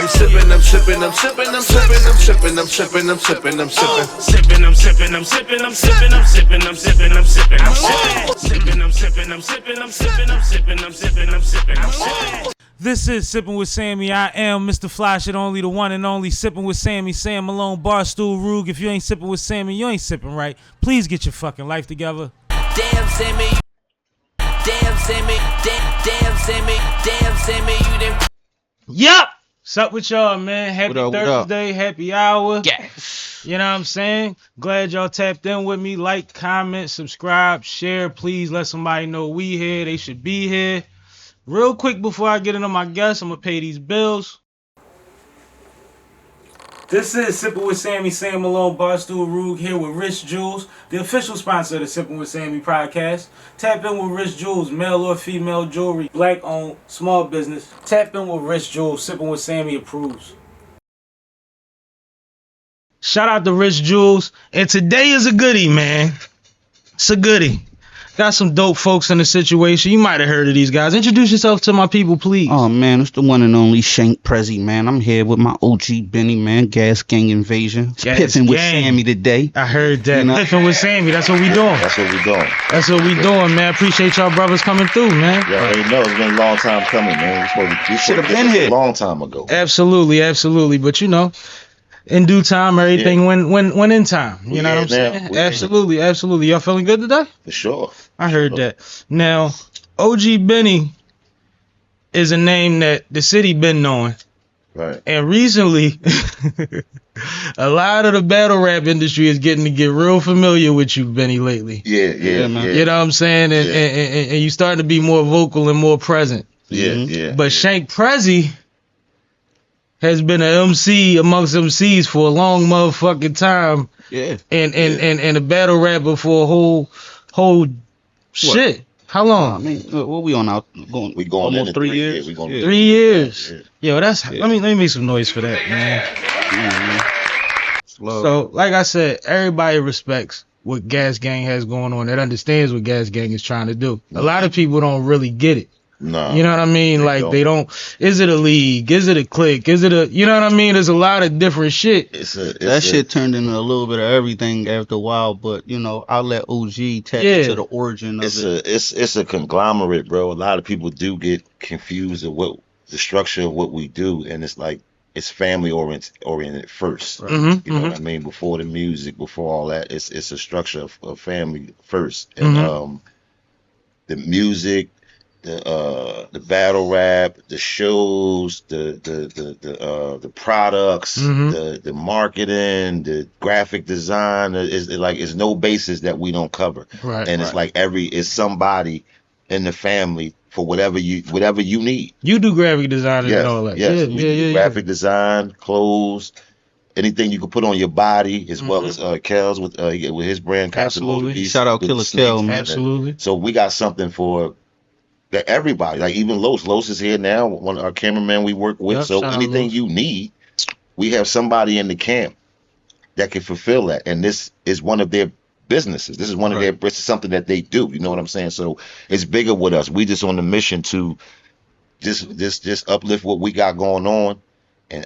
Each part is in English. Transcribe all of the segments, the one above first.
sipping, I'm sipping, I'm sipping, I'm sipping, I'm sipping, I'm sipping, I'm sipping, I'm sipping. Sipping, I'm sipping, I'm sipping, I'm sipping, I'm sipping, I'm sipping, I'm sipping, I'm sipping. Sipping, I'm sipping, I'm sipping, I'm sipping, I'm sipping, I'm sipping, I'm sipping, I'm sipping. This is Sippin' with Sammy. I am Mr. Fly Shit Only, the one and only Sippin' with Sammy, Sam Malone, Barstool, Rug. If you ain't sippin' with Sammy, you ain't sippin' right. Please get your fucking life together. Damn Sammy, damn Sammy, damn Sammy, damn Sammy, you done. Yup! What's up with y'all, man? Happy What up, Thursday, happy hour. Yes. You know what I'm saying? Glad y'all tapped in with me. Like, comment, subscribe, share. Please let somebody know we here. They should be here. Real quick before I get into my guests, I'm going to pay these bills. This is Sippin' with Sammy, Sam Malone, Barstool, Rug, here with Rich Jewels, the official sponsor of the Sippin' with Sammy podcast. Tap in with Rich Jewels, male or female jewelry, black owned, small business. Tap in with Rich Jewels, Sippin' with Sammy approves. Shout out to Rich Jewels, and today is a goodie, man. It's a goodie. Got some dope folks in the situation. You might have heard of these guys. Introduce yourself to my people, please. Oh man, it's the one and only SHANK PREZZY, man. I'm here with my OG Benny, man. Gas Gang Invasion. Gas Piffin with Gang. Sammy today. I heard that. You know? Piffin with Sammy. That's what we doing. That's what we doing. That's what we doing, man. Appreciate y'all brothers coming through, man. You already know it's been a long time coming, man. We Should have been here a long time ago. Absolutely, absolutely. But you know, in due time, everything when in time. You know what I'm saying? Absolutely, absolutely. Y'all feeling good today? For sure. I heard that. Now, OG Benny is a name that the city been knowing. Right. And recently, a lot of the battle rap industry is getting to get real familiar with you, Benny, lately. Yeah, man. You know what I'm saying? And you starting to be more vocal and more present. Yeah. But SHANK PREZZY has been an MC amongst MCs for a long motherfucking time. Yeah. And a battle rapper for a whole shit. How long? I mean, what we on out? We going almost into 3 years. Yeah, we going 3 years. Yeah. Yo, that's let me make some noise for that, man. Slow. So, like I said, everybody respects what Gas Gang has going on. That understands what Gas Gang is trying to do. A lot of people don't really get it. No. You know what I mean? Like they don't. Is it a league? Is it a clique? Is it a? You know what I mean? There's a lot of different shit. That shit turned into a little bit of everything after a while, but you know, I'll let OG tap into the origin of it. It's a conglomerate, bro. A lot of people do get confused of what the structure of what we do, and it's like it's family oriented first. Right. You know what I mean? Before the music, before all that, it's a structure of family first, and the music. The battle rap, the shows, the products, the marketing, the graphic design is like it's no basis that we don't cover. Right. And it's like it's somebody in the family for whatever you need. You do graphic design and all that. Yes. We do graphic design, clothes, anything you can put on your body, as well as Kel's with his brand. Absolutely. Shout out Killer Kel, man. Absolutely. So we got something for that everybody, like even Los is here now, one of our cameraman we work with. Yep, so anything you need, we have somebody in the camp that can fulfill that. And this is one of their businesses. This is one of their, this is something that they do. You know what I'm saying? So it's bigger with us. We just on the mission to just uplift what we got going on and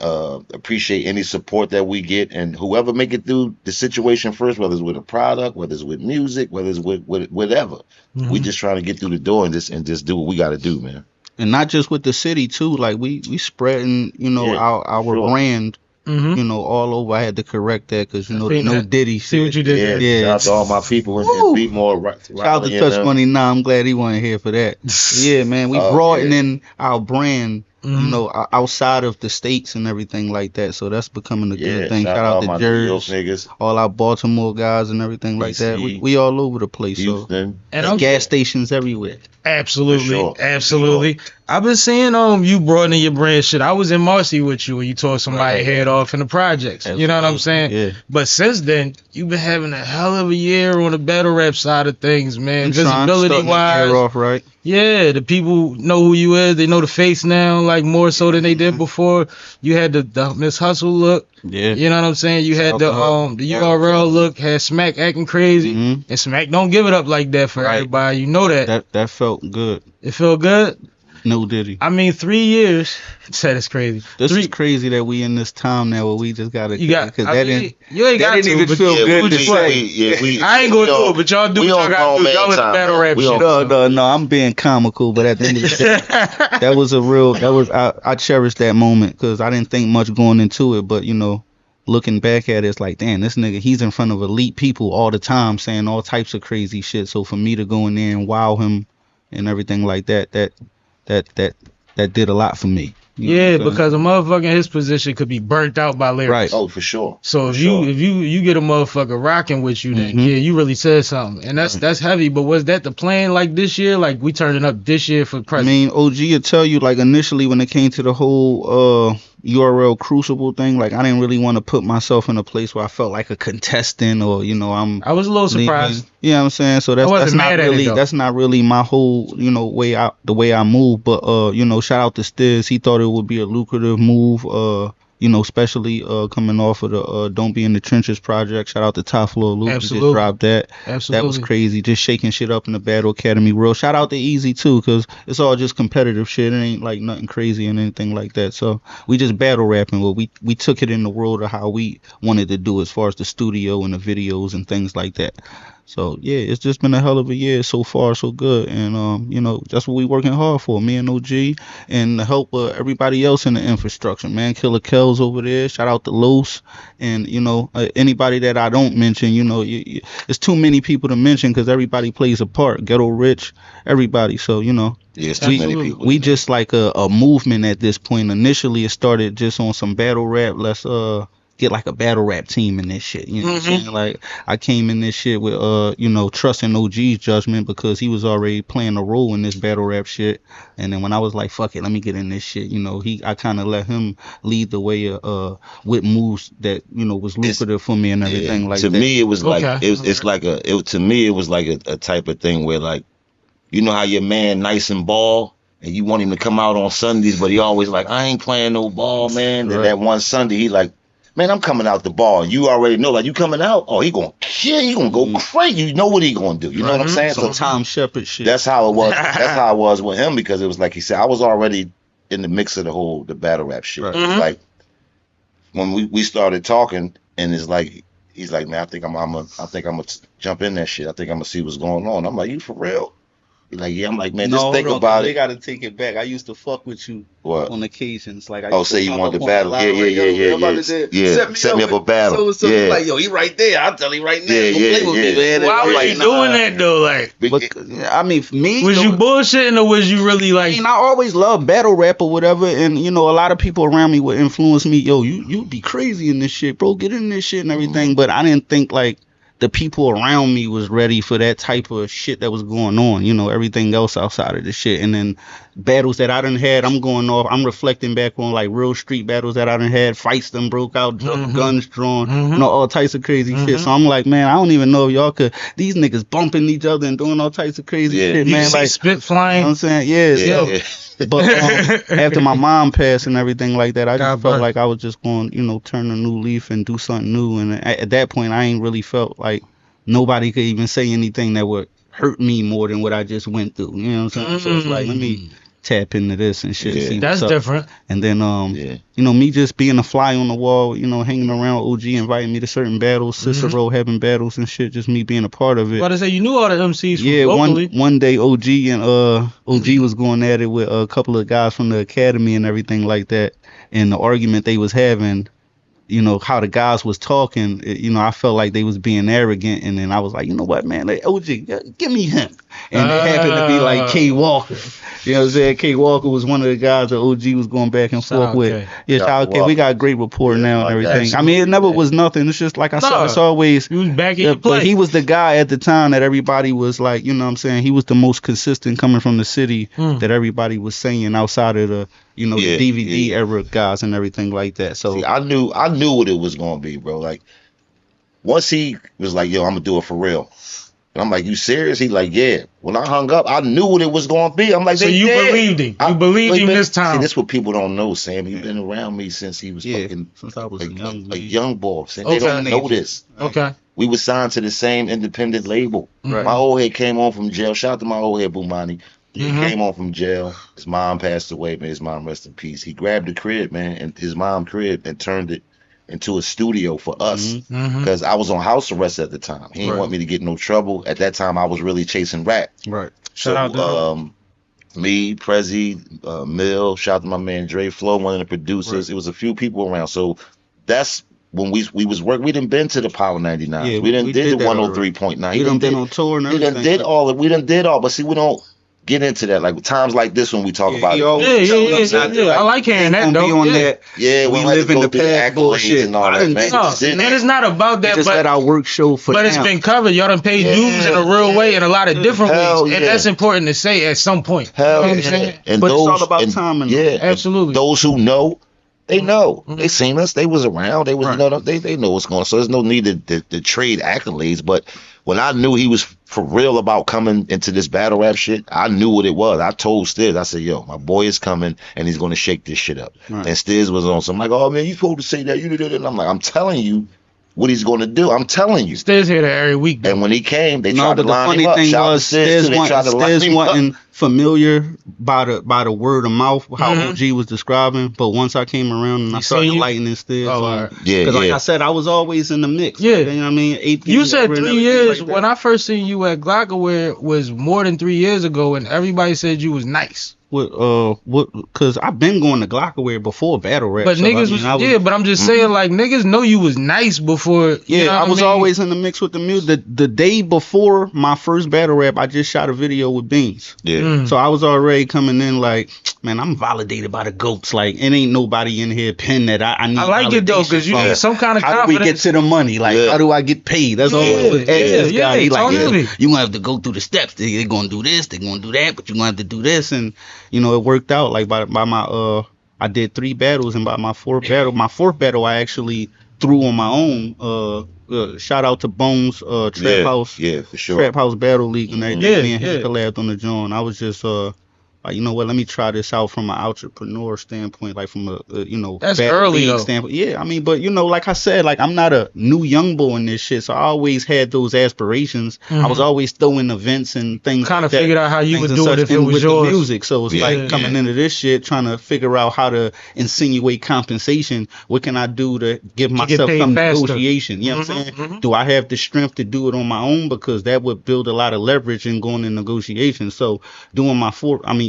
appreciate any support that we get, and whoever make it through the situation first, whether it's with a product, whether it's with music, whether it's with whatever. We just trying to get through the door and just do what we got to do, man. And not just with the city too, like we spreading, you know, our brand, you know, all over. I had to correct that because you know no Diddy. See what you did there. Yeah. Shout out to all my people and be more right. Shout out to Touch Money. Nah, I'm glad he wasn't here for that. Yeah, man, we broadening our brand. You know, outside of the states and everything like that, so that's becoming a good thing. Shout out to Jersey, all our Baltimore guys and everything like that. We all over the place, Houston. So and gas stations everywhere. Absolutely, absolutely. I've been seeing you broadening your brand shit. I was in Marcy with you when you tore somebody head off in the projects. Absolutely. You know what I'm saying? Yeah. But since then, you've been having a hell of a year on the battle rap side of things, man. Visibility wise, off, right? Yeah, the people know who you is. They know the face now, like more so than they did before. You had the Miss Hustle look. Yeah. You know what I'm saying? You had the URL look, had Smack acting crazy. And Smack don't give it up like that for everybody. You know that. That felt good. It felt good? No Diddy. I mean, 3 years. That is crazy. This is crazy that we in this time now where we just gotta. You got. Because I mean, you ain't got didn't to, even but feel good to say. I ain't gonna do it, but y'all do what y'all gotta do. Y'all in the battle rap shit. No, I'm being comical, but at the end of the day, that was a real. That was I cherished that moment because I didn't think much going into it, but you know, looking back at it, it's like, damn, this nigga, he's in front of elite people all the time, saying all types of crazy shit. So for me to go in there and wow him and everything like that did a lot for me. Yeah, because a motherfucker in his position could be burnt out by lyrics. Right. Oh, for sure. So if you get a motherfucker rocking with you, then yeah, you really said something, and that's heavy. But was that the plan? Like this year, like we turning up this year for PREZZY? I mean, OG will tell you, like initially when it came to the whole URL Crucible thing, like I didn't really want to put myself in a place where I felt like a contestant or you know I was a little surprised. You know what I'm saying? So that's not really my whole the way I move. But you know, shout out to Stiz. He thought it would be a lucrative move. You know, especially coming off of the Don't Be in the Trenches project. Shout out to Top Floor Luke. Just dropped that. Absolutely. That was crazy. Just shaking shit up in the Battle Academy world. Shout out to Easy too, because it's all just competitive shit. It ain't like nothing crazy and anything like that. So we just battle rapping. Well, we took it in the world of how we wanted to do as far as the studio and the videos and things like that. So yeah, it's just been a hell of a year so far, so good, and you know that's what we working hard for, me and OG, and the help of everybody else in the infrastructure, man. Killer Kells over there, shout out to Los, and you know anybody that I don't mention, you know, it's too many people to mention because everybody plays a part. Ghetto Rich, everybody, so you know. Yeah, it's too many people. We just like a movement at this point. Initially, it started just on some battle rap. Let's get like a battle rap team in this shit. You know what I'm saying? Like I came in this shit with you know, trusting OG's judgment because he was already playing a role in this battle rap shit. And then when I was like, fuck it, let me get in this shit, you know, I kinda let him lead the way with moves that, you know, was lucrative for me and everything like that. To me it was like to me it was like a type of thing where like, you know how your man nice and ball and you want him to come out on Sundays, but he always like, I ain't playing no ball, man. Then that one Sunday he like, man, I'm coming out the ball. You already know, like, you coming out? Oh, he gonna kill. He gonna go crazy. You know what he gonna do. You know what I'm saying? So Tom Shepard shit. That's how it was. That's how it was with him because it was like he said, I was already in the mix of the battle rap shit. Like when we started talking, and it's like he's like, man, I think I'm gonna jump in that shit. I think I'm gonna see what's going on. I'm like, you for real? He's like, yeah. I'm like, man, just think about it. They gotta take it back. I used to fuck with you on occasions. Like, say you wanted to battle? Yeah. Set me up a battle. So like, yo, he right there. I'll tell you right now. Play with me, man. Why was you doing that though? Like, I mean, for me, was you bullshitting or was you really like? I mean, I always loved battle rap or whatever, and you know, a lot of people around me would influence me. Yo, you be crazy in this shit, bro. Get in this shit and everything. But I didn't think like the people around me was ready for that type of shit that was going on, you know, everything else outside of the shit. And then battles that I done had, I'm reflecting back on like real street battles that I done had, fights them broke out, guns drawn, you know, all types of crazy shit. So I'm like, man, I don't even know if y'all could, these niggas bumping each other and doing all types of crazy shit, man. Like spit flying. You know what I'm saying? But after my mom passed and everything like that, I just felt like I was just going, you know, turn a new leaf and do something new. And at that point, I ain't really felt like nobody could even say anything that would hurt me more than what I just went through. You know what I'm saying? So it's like, let me tap into this and shit. See that's different. And then, you know, me just being a fly on the wall, you know, hanging around OG, inviting me to certain battles, Cicero having battles and shit, just me being a part of it. But I say you knew all the MCs from locally. One day OG was going at it with a couple of guys from the academy and everything like that. And the argument they was having, you know, how the guys was talking, you know, I felt like they was being arrogant, and then I was like, you know what, man, like, OG, give me him. And it happened to be like K Walker. You know what I'm saying? K Walker was one of the guys that OG was going back and forth with. Yeah, shout out K. We got a great rapport now and everything. I mean, it never was nothing. It's just like I said, it's always. He was back in but he was the guy at the time that everybody was like, you know what I'm saying? He was the most consistent coming from the city that everybody was saying outside of the, you know, the DVD era guys and everything like that. So see, I knew what it was gonna be, bro. Like once he was like, yo, I'm gonna do it for real. And I'm like, you serious? He like, yeah. When I hung up, I knew what it was gonna be. I'm like, so you believed him. You believed him this time. See, that's what people don't know, Sam. You've been around me since he was fucking since I was a young boy. Sam. They don't know this. Okay. We were signed to the same independent label. Right. My old head came on from jail. Shout out to my old head Bumani. He came home from jail. His mom passed away, man. His mom rest in peace. He grabbed the crib, man, and his mom crib and turned it into a studio for us because I was on house arrest at the time. He didn't want me to get in no trouble. At that time, I was really chasing rap. Right. So me, PREZZY, Mill, shout out to my man Dre Flow, one of the producers. It was a few people around. So that's when we was working. We done been to the Power 99. Yeah, we done did the 103.9. We done been on tour and everything. We done did all. But see, we don't get into that. Like times like this when we talk about it. Yeah. I like hearing that though. Yeah, we live in the past bullshit and all that, man. Man, it's not about that. Just let our work show for But it's been covered. Y'all done paid dues in a real way in a lot of different ways. And that's important to say at some point. You know what I'm saying? And but those, it's all about timing. Yeah, absolutely. Those who know, they know. They seen us. They was around. They was, you know, they know what's going on. So there's no need to trade accolades. But when I knew he was for real about coming into this battle rap shit, I knew what it was. I told Stiz, I said, yo, my boy is coming and he's going to shake this shit up. And Stiz was on some like, oh man, you supposed to say that. You did it. And I'm like, I'm telling you what he's going to do. I'm telling you. Stiz here every week. And when he came, they tried to line him up. The funny thing was, Stiz wasn't familiar by the word of mouth, how OG was describing. But once I came around and I started lightening Stiz, because like I said, I was always in the mix. Yeah, you know what I mean. AP, you said 3 years. Like when I first seen you at Glockaware was more than 3 years ago, and everybody said you was nice. Cause I've been going to Glockaware before battle rap. But niggas but I'm just saying, like niggas know you was nice before. Yeah, I was always in the mix with the music. The day before my first battle rap, I just shot a video with Beans. Yeah. So I was already coming in like, man, I'm validated by the GOATs. Like, it ain't nobody in here pen that I need. I like it though, cause you need some kind of confidence. How do we get to the money? Like, how do I get paid? That's all. This guy, he like, you gonna have to go through the steps. They're gonna do this, they're gonna do that, but you gonna have to do this. And you know, it worked out. Like by my I did 3 battles, and by my fourth battle I actually threw on my own. Shout out to Bones Trap House. Yeah, for sure. Trap House Battle League and everything. Me and him collabed on the joint. I was just like, you know what, let me try this out from an entrepreneur standpoint, like from a you know, that's early though. Standpoint. Yeah, I mean, but you know, like I said, like I'm not a new young boy in this shit, so I always had those aspirations. I was always throwing events and things. Kind of figured out how you would do it if it was yours. The music, so it's like coming into this shit, trying to figure out how to insinuate compensation. What can I do to give myself some negotiation? You know what I'm saying? Do I have the strength to do it on my own? Because that would build a lot of leverage in going in negotiations. So doing my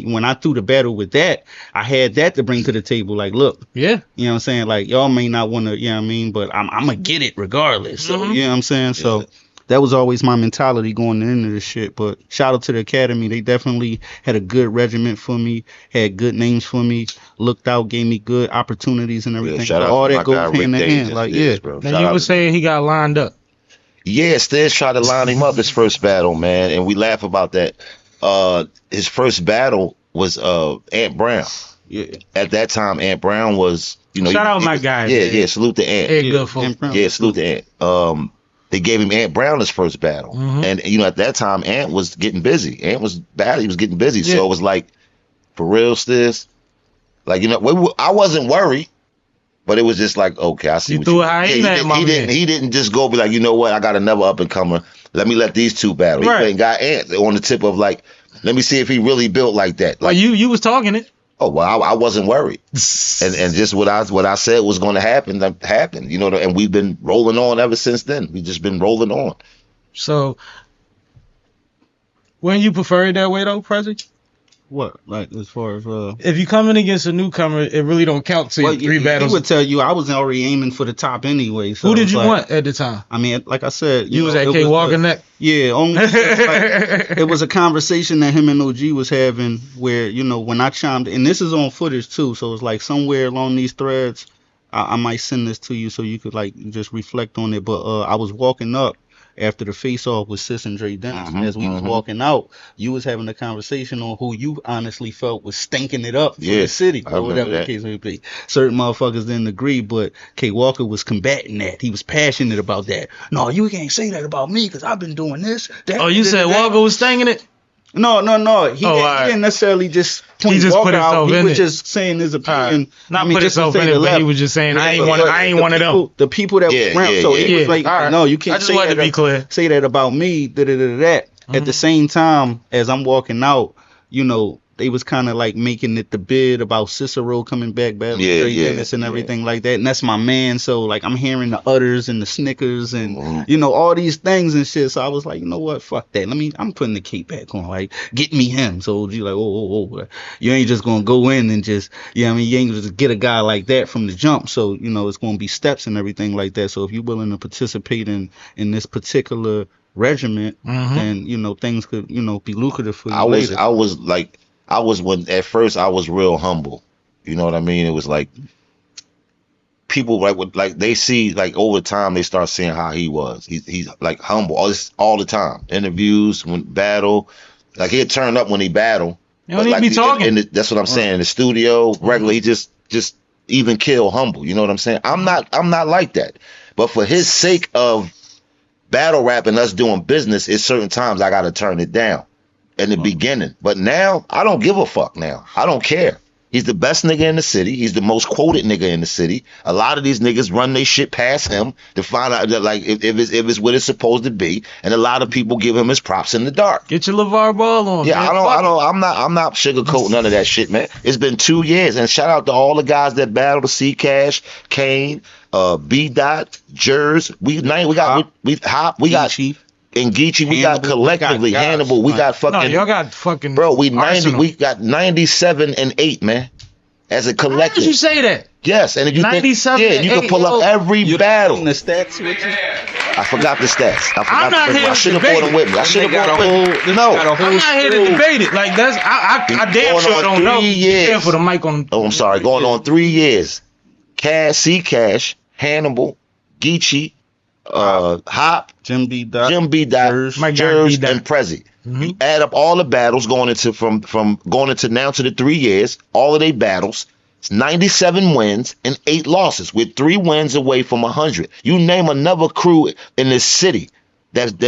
when I threw the battle with that, I had that to bring to the table. Like, look, you know what I'm saying? Like, y'all may not want to, you know what I mean? But I'm going to get it regardless. So, you know what I'm saying? So that was always my mentality going into this shit. But shout out to the Academy. They definitely had a good regiment for me, had good names for me, looked out, gave me good opportunities and everything. Shout out all to that goes hand in hand. Like, bro. Now you were saying he got lined up. Yeah, Stiz tried to line him up his first battle, man. And we laugh about that. His first battle was Ant Brown. Yeah. At that time, Ant Brown was, you know, shout out my guy. Yeah, salute to Ant. Yeah, salute to Ant. They gave him Ant Brown his first battle, and you know, at that time, Ant was getting busy. Ant was bad. He was getting busy, so it was like, for real, Stiz. Like, you know, I wasn't worried, but it was just like, okay, I see. He didn't just go be like, you know what, I got another up and comer. Let me let these two battle. He got Ant on the tip of like, let me see if he really built like that. Like, you was talking it. Oh well, I wasn't worried, and just what I said was going to happen, that happened. You know, and we've been rolling on ever since then. We've just been rolling on. So, wouldn't you prefer it that way though, PREZZY? What, like as far as if you coming against a newcomer, it really don't count to you 3 battles. He would tell you I was already aiming for the top anyway. So who did you want at the time? I mean, like I said, you was at K Walker neck. Yeah, only it was a conversation that him and OG was having where, you know, when I chimed, and this is on footage too, so it's like somewhere along these threads, I might send this to you so you could like just reflect on it. But I was walking up after the face-off with Sis and Dre Dennis, and as we was walking out, you was having a conversation on who you honestly felt was stinking it up for the city, or whatever the case may be. Certain motherfuckers didn't agree, but K Walker was combating that. He was passionate about that. No, you can't say that about me because I've been doing this. That, you said Walker was stinking it? No. He didn't necessarily just point Walker out. He was just saying his opinion. Not put himself in it, but he was just saying, I ain't one of them. The people that was around, so it was like, no, you can't say that. Be clear. Say that about me. At the same time, as I'm walking out, you know, they was kind of like making it the bid about Cicero coming back, Dennis and everything like that. And that's my man. So like I'm hearing the utters and the snickers and you know all these things and shit. So I was like, you know what, fuck that. I'm putting the cape back on. Like get me him. So you like, oh, you ain't just gonna go in and just you ain't gonna just get a guy like that from the jump. So you know it's gonna be steps and everything like that. So if you're willing to participate in this particular regiment, then you know things could be lucrative for you. When at first I was real humble, you know what I mean? It was like people like they see like over time they start seeing how he was. He's like humble all the time. Interviews, when battle, like he'd turn up when he battle. You don't need to be talking. That's what I'm saying. In the studio, regularly, he just even kill humble. You know what I'm saying? I'm not like that. But for his sake of battle rap and us doing business, at certain times I gotta turn it down. In the beginning, but now I don't give a fuck. Now I don't care. He's the best nigga in the city. He's the most quoted nigga in the city. A lot of these niggas run their shit past him to find out that like if it's what it's supposed to be, and a lot of people give him his props in the dark. Get your LeVar Ball on. Yeah, man. I'm not sugarcoating none of that shit, man. It's been 2 years, and shout out to all the guys that battled, C Cash, Kane, B Dot, Jers. We got Chief. And Geechee, we got collectively Hannibal. We got fucking. No, y'all got fucking. Bro, we got 97 and 8, man. As a collective. How did you say that? Yes, and if you 97 think, you can pull up every battle. The stats with you? I forgot the stats. I'm not here I should have brought them with me. I should have brought them with me. No, I'm not here to debate it. Like that's I damn sure don't know. Years. For the mic on. Oh, I'm sorry. Going on 3 years. C Cash, Hannibal, Geechee. Hop, Jim B. Dot, Jers, and PREZZY. You add up all the battles going into now to the 3 years, all of their battles. It's 97 wins and 8 losses, with 3 wins away from 100. You name another crew in this city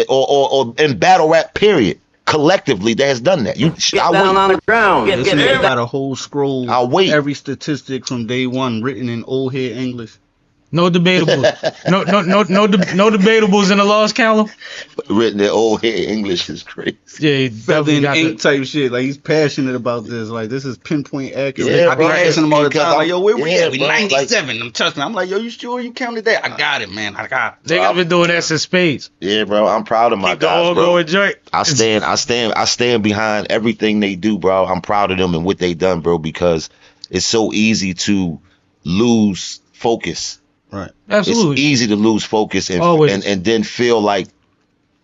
or in battle rap period collectively that has done that. Get down on the ground. This nigga got a whole scroll. I'll wait. Every statistic from day one written in old head English. No debatable. no debatables in the lost column. Written in old head English is crazy. Yeah, he definitely got ink type shit. Like he's passionate about this. Like this is pinpoint accurate. Yeah, I be asking him all the time. Like yo, where we at? We bro, 97. I'm trusting. I'm like yo, you sure you counted that? I got it, man. I got it. Niggas been doing that since spades. Yeah, bro. I'm proud of my guys, bro. Going joint. I stand behind everything they do, bro. I'm proud of them and what they done, bro, because it's so easy to lose focus. Right. Absolutely. It's easy to lose focus and then feel like,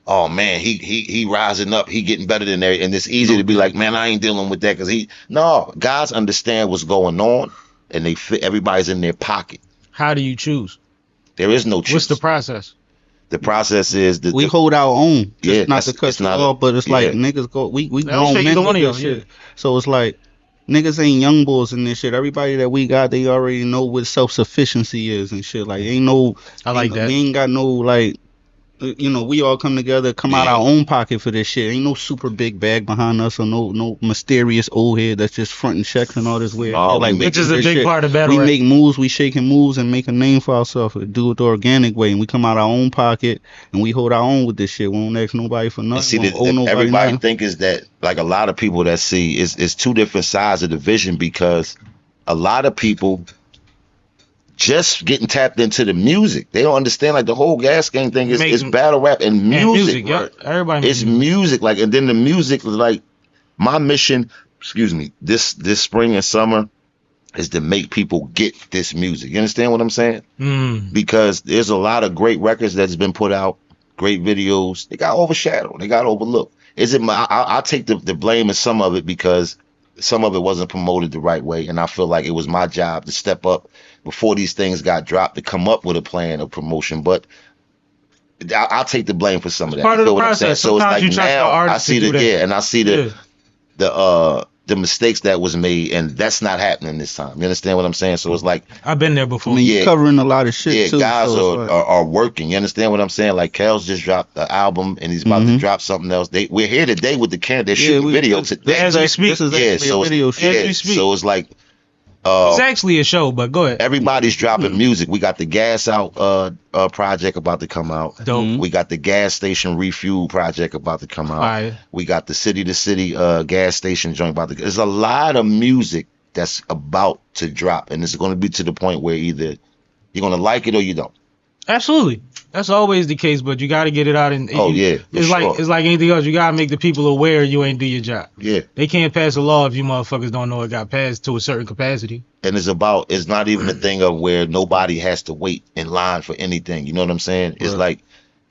oh man, he rising up, he getting better than there, and it's easy to be like, man, I ain't dealing with that because guys understand what's going on, and everybody's in their pocket. How do you choose? There is no choose. What's the process? The process is that we hold our own. Yeah, not to cut you off, but it's like niggas go. We grown men with this shit. So it's like. Niggas ain't young boys in this shit. Everybody that we got, they already know what self-sufficiency is and shit. Like, ain't no... I like that. We ain't got no, like... You know, we all come together, come out our own pocket for this shit. Ain't no super big bag behind us or no mysterious old head that's just fronting checks and all this weird shit. Like, which is a big part of battle. We make moves, we shaking moves and make a name for ourselves. Do it the organic way. And we come out our own pocket and we hold our own with this shit. We don't ask nobody for nothing. See, everybody think is that, like a lot of people that see, is 2 different sides of the vision, because a lot of people just getting tapped into the music. They don't understand like the whole Gas Gang thing is battle rap and music. Right? Everybody it's music. Like, and then the music was like my mission, this spring and summer is to make people get this music. You understand what I'm saying? Because there's a lot of great records that's been put out, great videos. They got overshadowed. They got overlooked. I'll take the blame in some of it because some of it wasn't promoted the right way, and I feel like it was my job to step up before these things got dropped to come up with a plan of promotion. But I'll take the blame for some of that. Part of the process. So it's like now I see the mistakes that was made, and that's not happening this time. You understand what I'm saying? So it's like I've been there before. I mean, you're covering a lot of shit too. Guys are working. You understand what I'm saying? Like Kel's just dropped the album, and he's about to drop something else. We're here today with the They're shooting video today. As we speak. So it's like It's actually a show, but go ahead. Everybody's dropping music. We got the Gas Out project about to come out. Dope. We got the Gas Station Refuel project about to come out. Fire. We got the City to City gas station joint about to. There's a lot of music that's about to drop, and it's going to be to the point where either you're going to like it or you don't. Absolutely. That's always the case, but you got to get it out. And it's like anything else. You got to make the people aware you ain't do your job. Yeah. They can't pass a law if you motherfuckers don't know it got passed to a certain capacity. And it's not even a thing of where nobody has to wait in line for anything. You know what I'm saying? It's like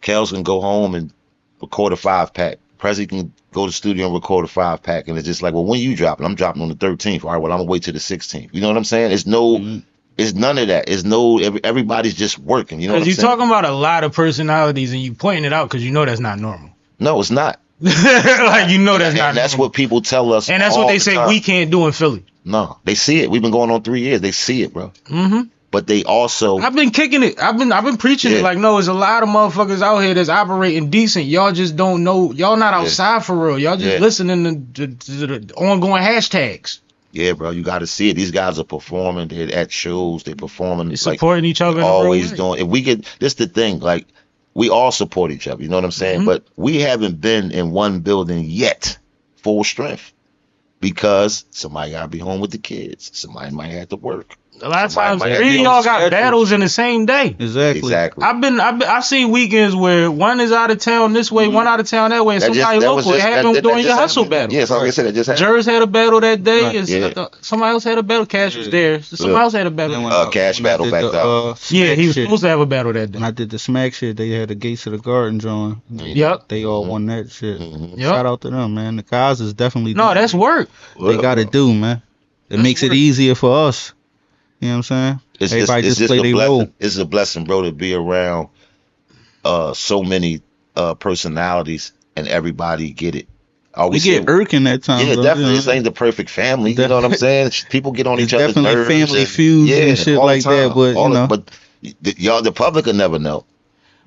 Kels can go home and record a 5-pack. Prezzy can go to the studio and record a 5-pack. And it's just like, well, when you dropping? I'm dropping on the 13th. All right, well, I'm going to wait till the 16th. You know what I'm saying? It's no... It's none of that. It's no. Everybody's just working. You know what I'm saying? Because you're talking about a lot of personalities, and you pointing it out because you know that's not normal. No, it's not. Like you know that's not. And that's normal. what people tell us. And that's what they say we can't do in Philly. No, they see it. We've been going on 3 years. They see it, bro. Mm-hmm. But they also. I've been kicking it. I've been preaching it. Like, no, there's a lot of motherfuckers out here that's operating decent. Y'all just don't know. Y'all not outside for real. Y'all just listening to the ongoing hashtags. Yeah, bro, you got to see it. These guys are performing. They're at shows. They're performing. They're supporting each other. Always doing. If we get this, the thing. Like we all support each other. You know what I'm saying? But we haven't been in one building yet, full strength, because somebody got to be home with the kids. Somebody might have to work. A lot of times, three of y'all got battles in the same day. Exactly. I've seen weekends where one is out of town this way, one out of town that way, and somebody local. It happened during your hustle battle. Yeah, so like I said, it just happened. Jers had a battle that day. Somebody else had a battle. Cash was there. Somebody else had a battle. Cash battle back there. Yeah, he was supposed to have a battle that day. When I did the smack shit, they had the Gates of the Garden joint. Yep. They all won that shit. Shout out to them, man. The guys is definitely. No, that's work. They got to do, man. It makes it easier for us. You know what I'm saying? Everybody just play their role. It's a blessing, bro, to be around so many personalities and everybody get it. We get irking at times. Yeah, though, definitely. This ain't the perfect family. You know what I'm saying? People get on each other's nerves. Definitely family feuds and shit like that. But you know, but y'all, the public will never know.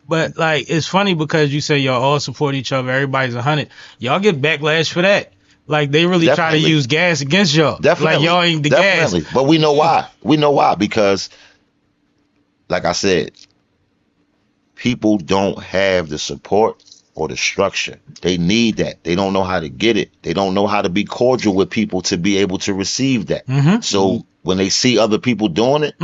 But like, it's funny because you say y'all all support each other. Everybody's 100. Y'all get backlash for that. Like they really try to use gas against y'all. Definitely. Like y'all ain't the gas. But we know why. We know why, because like I said, people don't have the support or the structure. They need that. They don't know how to get it. They don't know how to be cordial with people to be able to receive that. So when they see other people doing it,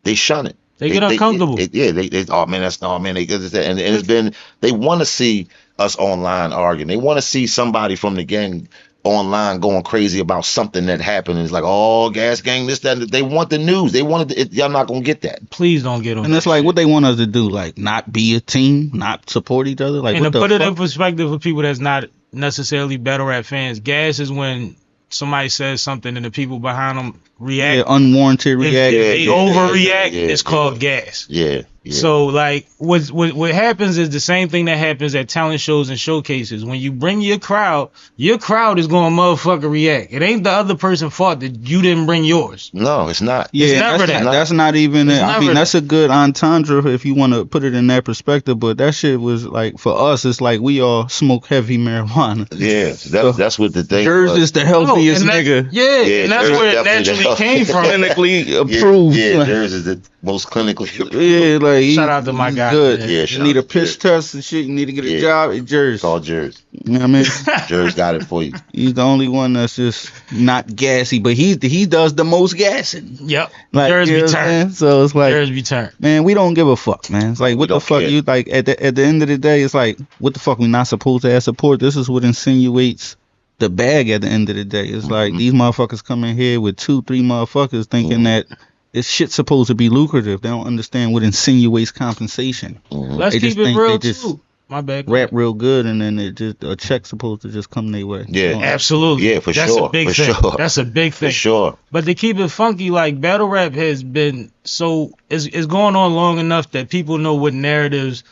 they shun it. They get uncomfortable. They oh man, that's no man. And it's been, they want to see us online arguing. They want to see somebody from the gang online going crazy about something that happened. And it's like, oh, gas gang, this, that. They want the news. They want it. Y'all not gonna get that. Please don't get them. And it's like what they want us to do, like not be a team, not support each other. Like, and what to the put it fuck? in perspective for people that's not necessarily battle rap fans, gas is when somebody says something and the people behind them react. Yeah, unwarranted react. They overreact. It's called gas. Yeah. So like what happens is the same thing that happens at talent shows and showcases. When you bring your crowd is gonna motherfucker react. It ain't the other person's fault that you didn't bring yours. No, it's not. Yeah, that's not even. I mean, that's a good entendre if you want to put it in that perspective. But that shit was like, for us, it's like we all smoke heavy marijuana. Yeah, that's what the thing. Jers is the healthiest nigga. Yeah, and that's where it naturally came from. Clinically approved. Yeah, Jers is the most clinically approved. Yeah, like shout out to my guy. Good. Man. Yeah, you need a piss test and shit. You need to get a job at Jers. Call Jers. You know what I mean? Jers got it for you. He's the only one that's just not gassy, but he does the most gassing. Yep. Like, Jers be turned. So it's like, Jers be turned. Man, we don't give a fuck, man. It's like, what the fuck care. you like at the end of the day? It's like, what the fuck we not supposed to have support? This is what insinuates the bag at the end of the day. It's like these motherfuckers come in here with 2-3 motherfuckers thinking that this shit's supposed to be lucrative. They don't understand what insinuates compensation. Let's keep it real too. My bad. Rap real good, and then it just a check's supposed to just come their way. Yeah, absolutely. Yeah, That's sure. a big for thing. Sure. That's a big thing. For sure. But to keep it funky, like battle rap has been it's going on long enough that people know what narratives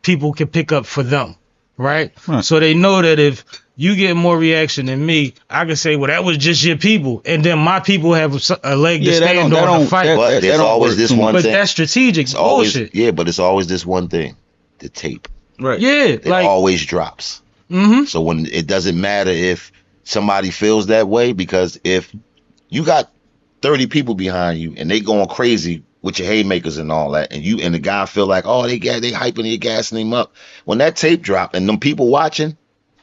people can pick up for them, right? So they know that if you get more reaction than me, I can say, well, that was just your people, and then my people have a leg to stand on to fight. But there's always this one thing. But that's strategic bullshit. Yeah, but it's always this one thing: the tape. Right. Yeah, It always drops. So when it doesn't matter if somebody feels that way, because if you got 30 people behind you and they going crazy with your haymakers and all that, and the guy feel like, oh, they hyping, they gassing him up. When that tape drop and them people watching,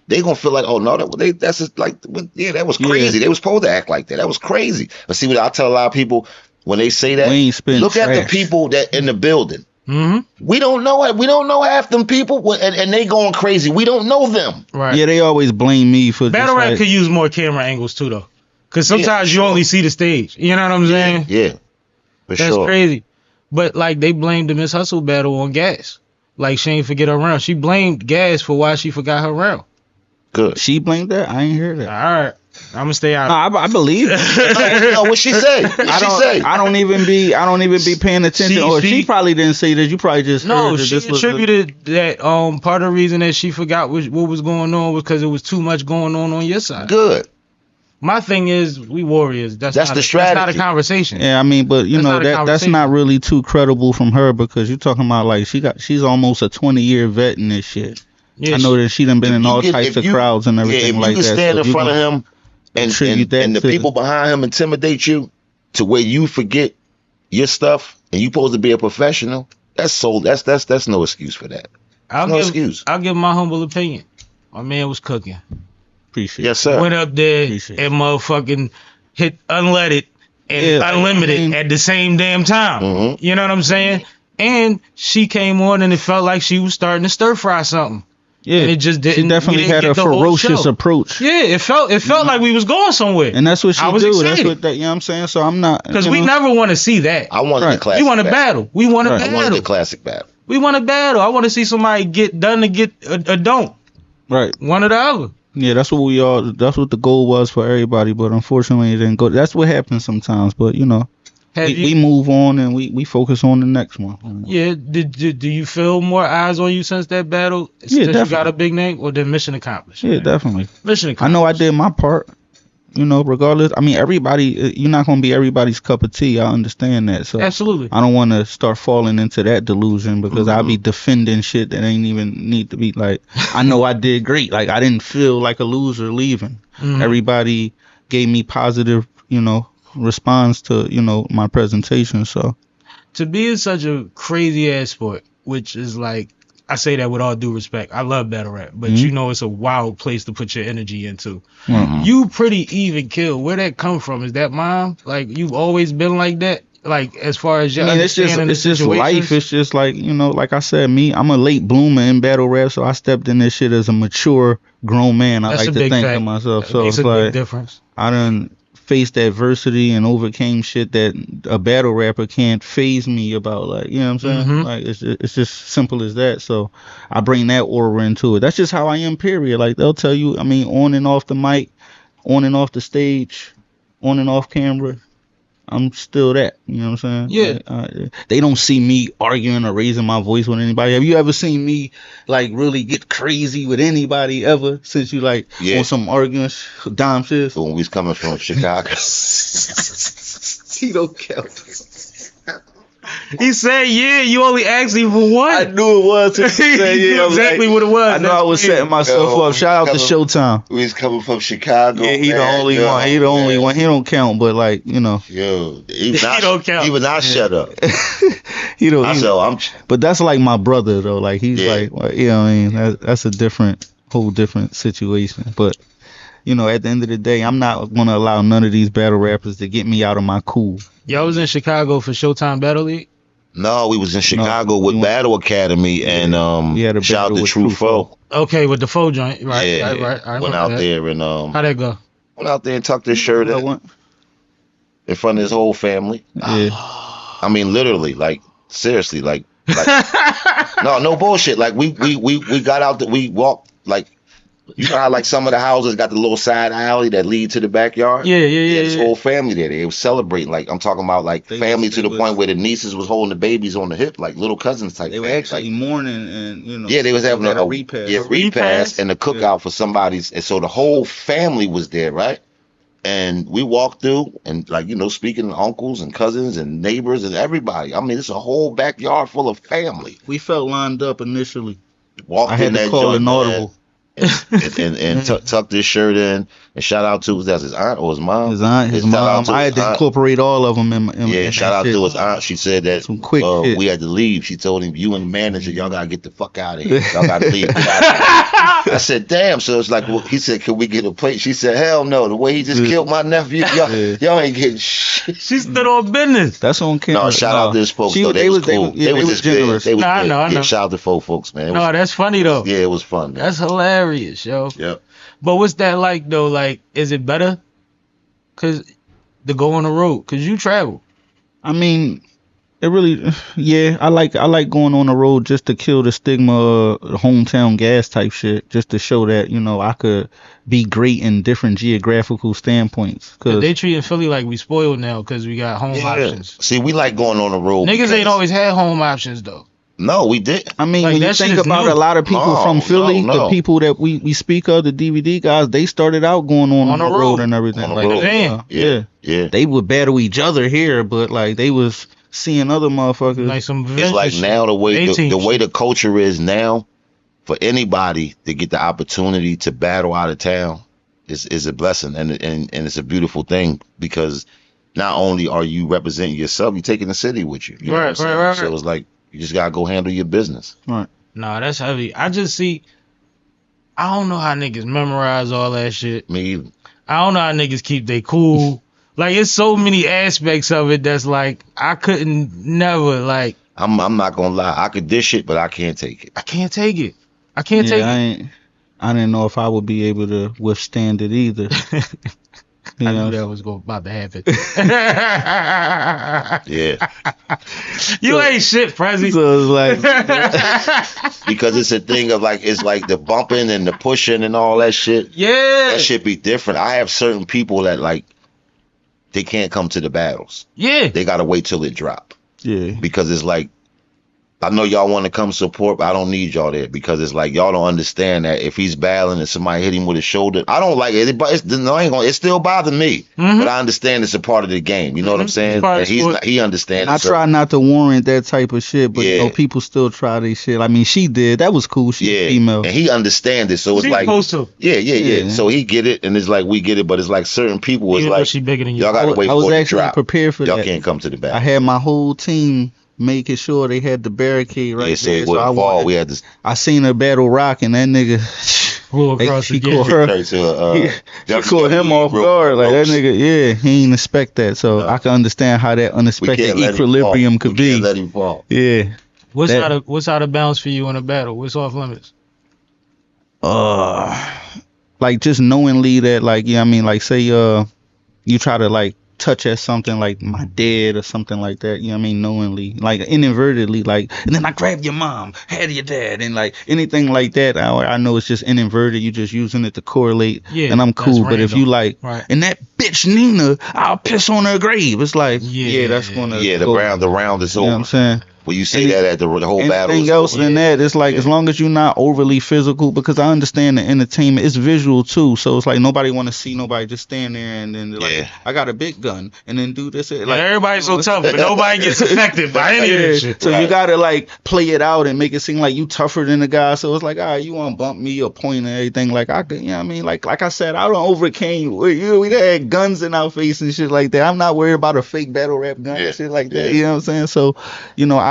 they gonna feel like, oh no, that's just like, yeah, that was crazy. They was supposed to act like that. That was crazy. But see, what I tell a lot of people when they say that, look at the people that in the building. We don't know it. We don't know half them people, and they going crazy. We don't know them. Right. Yeah, they always blame me for battle rap could use more camera angles too, though, because sometimes you only see the stage. You know what I'm saying? Yeah. That's crazy. But like they blamed the Miss Hustle battle on Gas. Like she ain't forget her round. She blamed Gas for why she forgot her round. Good. She blamed that? I ain't hear that. All right. I'm gonna stay out. No, I believe it. No, what she say? I don't even be paying attention. She probably didn't say that. You probably just no. Heard She attributed that part of the reason that she forgot what was going on was because it was too much going on your side. Good. My thing is, we warriors. That's the strategy. That's not a conversation. Yeah, I mean, but you know that's not really too credible from her because you're talking about like she's almost a 20-year vet in this shit. Yeah, I know that she done been in all types of crowds and everything like that. If you can stand in front of him and the people behind him intimidate you to where you forget your stuff and you supposed to be a professional, that's no excuse for that. I'll give my humble opinion. My man was cooking. Appreciate yes, sir. Went up there and motherfucking hit unleaded and unlimited at the same damn time. You know what I'm saying? And she came on and it felt like she was starting to stir fry something. Yeah, and it just didn't. She definitely had a ferocious approach. Yeah, it felt like we was going somewhere. And that's what she do. Excited. That's what you know what I'm saying? So I'm not, because we never want to see that. I want the classic. We want a battle. We want a battle. I wanted the classic battle. We want a battle. I want to see somebody get done to get a don't. Right. One or the other. Yeah, that's what that's what the goal was for everybody, but unfortunately it didn't go. That's what happens sometimes, but you know. We move on and we focus on the next one. Yeah, do you feel more eyes on you since that battle? Yeah, since definitely. You got a big name, or then mission accomplished? Yeah, definitely. Mission accomplished. I know I did my part. You know, regardless. I mean, everybody. You're not gonna be everybody's cup of tea. I understand that. So absolutely. I don't want to start falling into that delusion because I'll be defending shit that ain't even need to be like. I know I did great. Like I didn't feel like a loser leaving. Everybody gave me positive. You know. Response to my presentation. So to be in such a crazy ass sport, which is like, I say that with all due respect, I love battle rap, but you know it's a wild place to put your energy into. You pretty even kill. Where that come from? Is that mom? Like you've always been like that? Like as far as your it's just life. It's just like like I said, I'm a late bloomer in battle rap, so I stepped in this shit as a mature grown man. I like to think of myself. So it's like difference. I done faced adversity and overcame shit that a battle rapper can't phase me about. Like, you know what I'm saying? Like it's just simple as that. So I bring that aura into it. That's just how I am, period. Like they'll tell you, I mean, on and off the mic, on and off the stage, on and off camera, I'm still that. You know what I'm saying? Yeah. Like, they don't see me arguing or raising my voice with anybody. Have you ever seen me like really get crazy with anybody ever since you like on some arguing dumb shit? When we was coming from Chicago. He don't count. He said, "Yeah, you only asked me for one." I knew it was. He knew exactly what it was. I know I was setting myself up. Shout out to Showtime. We was coming from Chicago. Yeah, he the only one. He the only one. He don't count, but like he don't count. Even I shut up. He don't. But that's like my brother though. Like he's like, you know what I mean? That's a whole different situation. But at the end of the day, I'm not gonna allow none of these battle rappers to get me out of my cool. Y'all was in Chicago for Showtime Battle League? No, we was in Chicago with Battle Academy and shout out to True Foe. Okay, with the Foe joint, right? Yeah, right. Went out there and how'd that go? Went out there and tucked his shirt in front of his whole family. Yeah. I mean, literally, like seriously, like no bullshit. Like we got out there, we walked like. You know how like some of the houses got the little side alley that lead to the backyard? Yeah. His whole family there. They was celebrating. Like I'm talking about like family to the point where the nieces was holding the babies on the hip, like little cousins type. They were actually mourning and yeah, they was having a repast. Yeah, repast and a cookout for somebody's, and so the whole family was there, right? And we walked through and like speaking to uncles and cousins and neighbors and everybody. I mean, it's a whole backyard full of family. We felt lined up initially. Walked I had in to that call joint, an audible. and tucked his shirt in. And shout out to his aunt or his mom. His aunt, his mom. I had to incorporate all of them in shout out to his aunt. She said that some quick we had to leave. She told him, you and the manager, y'all gotta get the fuck out of here. Y'all gotta leave. Get out of here. I said, damn. So it's like, well, he said, can we get a plate? She said, hell no. The way he just killed my nephew, y'all ain't getting shit. She stood on business. That's on camera. No, shout out to his folks. They was cool. They was generous. They was I know. Shout out to folks, man. No, that's funny though. Yeah, it was fun. Man. That's hilarious, yo. Yep. But what's that like though? Like, is it better? Cause to go on the road, cause you travel. I mean, it really, yeah. I like going on the road just to kill the stigma of hometown gas type shit, just to show that I could be great in different geographical standpoints. Cause they treating Philly like we spoiled now, cause we got home options. See, we like going on the road. Niggas ain't always had home options though. No, we did. I mean, like, when you think about a lot of people from Philly, the people that we speak of, the DVD guys, they started out going on the road and everything. On the road. Yeah. They would battle each other here, but like they was seeing other motherfuckers. Like it's like now the way the culture is now, for anybody to get the opportunity to battle out of town is a blessing, and it's a beautiful thing, because not only are you representing yourself, you're taking the city with you. Right. So it's like, you just gotta go handle your business. Right. Nah, that's heavy. I don't know how niggas memorize all that shit. Me either. I don't know how niggas keep they cool. Like, it's so many aspects of it that's like, I couldn't never, like. I'm not gonna lie. I could dish it, but I can't take it. I can't take it. I didn't know if I would be able to withstand it either. I knew that was about to happen. Yeah. You ain't shit, Prezi. So it's like, because it's a thing of like, it's like the bumping and the pushing and all that shit. Yeah. That shit be different. I have certain people that like, they can't come to the battles. Yeah. They gotta wait till it drop. Yeah. Because it's like, I know y'all want to come support, but I don't need y'all there, because it's like, y'all don't understand that if he's battling and somebody hit him with his shoulder, I don't like it. It still bothers me, but I understand it's a part of the game. You know what I'm saying? And he understands. I try not to warrant that type of shit, but people still try their shit. I mean, she did. That was cool. She's female, and he understands it. So it's like, yeah. So he get it, and it's like we get it, but it's like certain people. It's like, she bigger than you. Y'all gotta wait for it to drop. I was actually prepared for that. Y'all can't come to the battle. I had my whole team making sure they had the barricade right there. So I fall. We had this. I seen her battle rock, and that nigga. She caught him off guard. Like that nigga, he ain't expect that. So I can understand how that unexpected equilibrium could be. Can't let him fall. Yeah. What's out of bounds for you in a battle? What's off limits? Like just knowingly that, like, I mean, like say you try to like touch at something like my dad or something like that, you know what I mean, knowingly, like inadvertently, like, and then I grab your mom, had your dad, and like anything like that, I know it's just inadvertent, you just using it to correlate, and I'm cool. But if you like, and that bitch Nina, I'll piss on her grave, it's like, that's gonna the round is over. You know what I'm saying? Well, you say that at the whole battle. Anything else than that, it's like, as long as you're not overly physical, because I understand the entertainment, it's visual too. So it's like nobody want to see nobody just stand there and then like, I got a big gun and then do this. Like, everybody's so tough, but nobody gets affected by any of this shit. So you gotta like play it out and make it seem like you tougher than the guy. So it's like, you want to bump me or point and everything. Like I could, you know what I mean? Like I said, I don't overcame. We had guns in our face and shit like that. I'm not worried about a fake battle rap gun and shit like that. You know what I'm saying? So,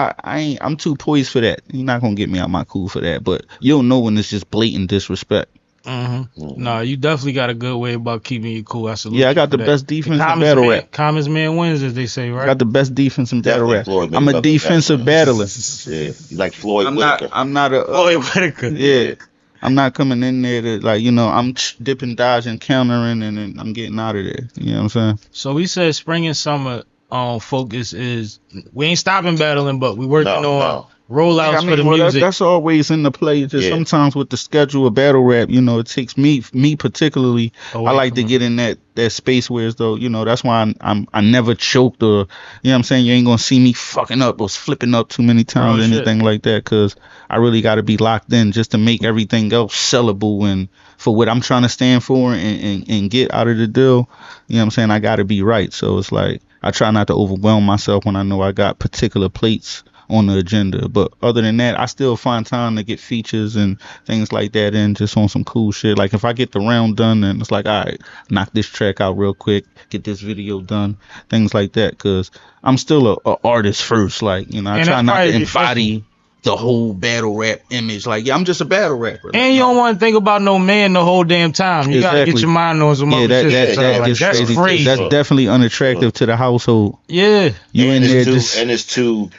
I'm too poised for that. You're not gonna get me out my cool for that. But you'll know when it's just blatant disrespect. No, you definitely got a good way about keeping you cool. I salute I got the best defense in battle rap. Common man wins, as they say, right? I got the best defense in battle rap. I'm a defensive battler. Yeah, you like Floyd Whitaker. I'm not a Floyd Whitaker. Yeah. I'm not coming in there to like, I'm dipping, dodging, countering, and then I'm getting out of there. You know what I'm saying? So we said spring and summer focus is, we ain't stopping battling, but we working on rollouts for the music. That's always in the play. Just sometimes with the schedule of battle rap, it takes me particularly. I like to get in that space where as though, that's why I never choked or, you know what I'm saying, you ain't gonna see me fucking up or flipping up too many times or anything like that, because I really got to be locked in just to make everything else sellable and for what I'm trying to stand for and get out of the deal. You know what I'm saying? I got to be right. So it's like, I try not to overwhelm myself when I know I got particular plates on the agenda. But other than that, I still find time to get features and things like that in, just on some cool shit. Like if I get the round done, then it's like, all right, knock this track out real quick, get this video done, things like that. Cause I'm still a artist first. Like, you know, I try not to embody the whole battle rap image. Like, yeah, I'm just a battle rapper. And you don't want to think about no man the whole damn time. You gotta get your mind on some other shit. That's crazy. That's definitely unattractive to the household. Yeah. You in there just and it's too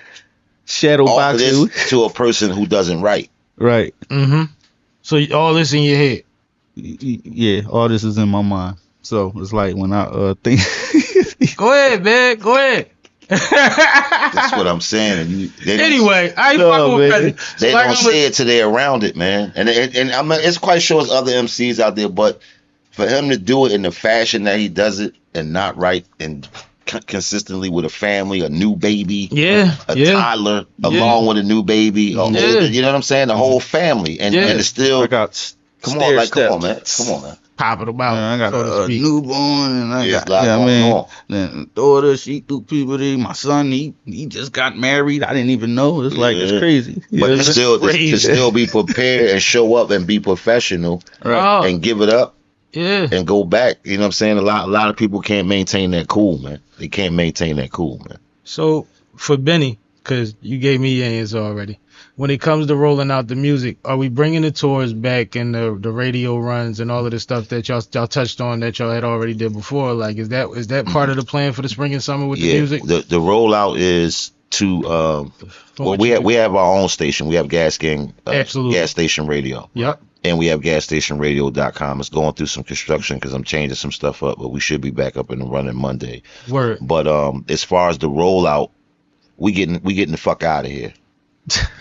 shadow box you to a person who doesn't write. Right. So all this in your head. Yeah, all this is in my mind. So it's like when I think Go ahead, man. Go ahead. That's what I'm saying. Anyway, I ain't fucking with PREZZY. They don't say it till they're around it, man. And it's quite sure there's other MCs out there, but for him to do it in the fashion that he does it and not write and consistently with a family, a new baby, a toddler, along with a new baby, you know what I'm saying? The whole family, and it's still. Come on, man. Come on, man. Popping about. I got a newborn, and I got then daughter. She through puberty. My son, he just got married. I didn't even know. It's like it's crazy. But to still be prepared and show up and be professional, and give it up, and go back. You know what I'm saying? A lot of people can't maintain that cool, man. They can't maintain that cool, man. So for Benny, because you gave me your answer already. When it comes to rolling out the music, are we bringing the tours back and the radio runs and all of the stuff that y'all touched on that y'all had already did before? Like, is that part of the plan for the spring and summer with the music? The rollout is to we have our own station. We have Gas Station Radio. Yep. And we have GasStationRadio.com. It's going through some construction because I'm changing some stuff up, but we should be back up and running Monday. Word. But as far as the rollout, we getting the fuck out of here.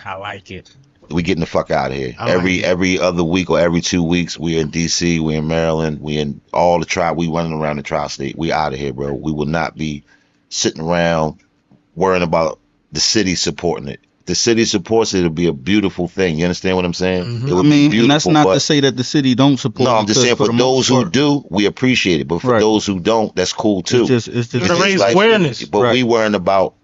I like it. We getting the fuck out of here. Every other week or every 2 weeks, we in DC, we in Maryland, we in all the we running around the tri-state. We out of here, bro. We will not be sitting around worrying about the city supporting it. The city supports it, it'll be a beautiful thing. You understand what I'm saying? I mean, and that's not to say that the city don't support it. No, I'm just saying for those who do, we appreciate it. But for those who don't, that's cool too. It's just raise awareness. But we worrying about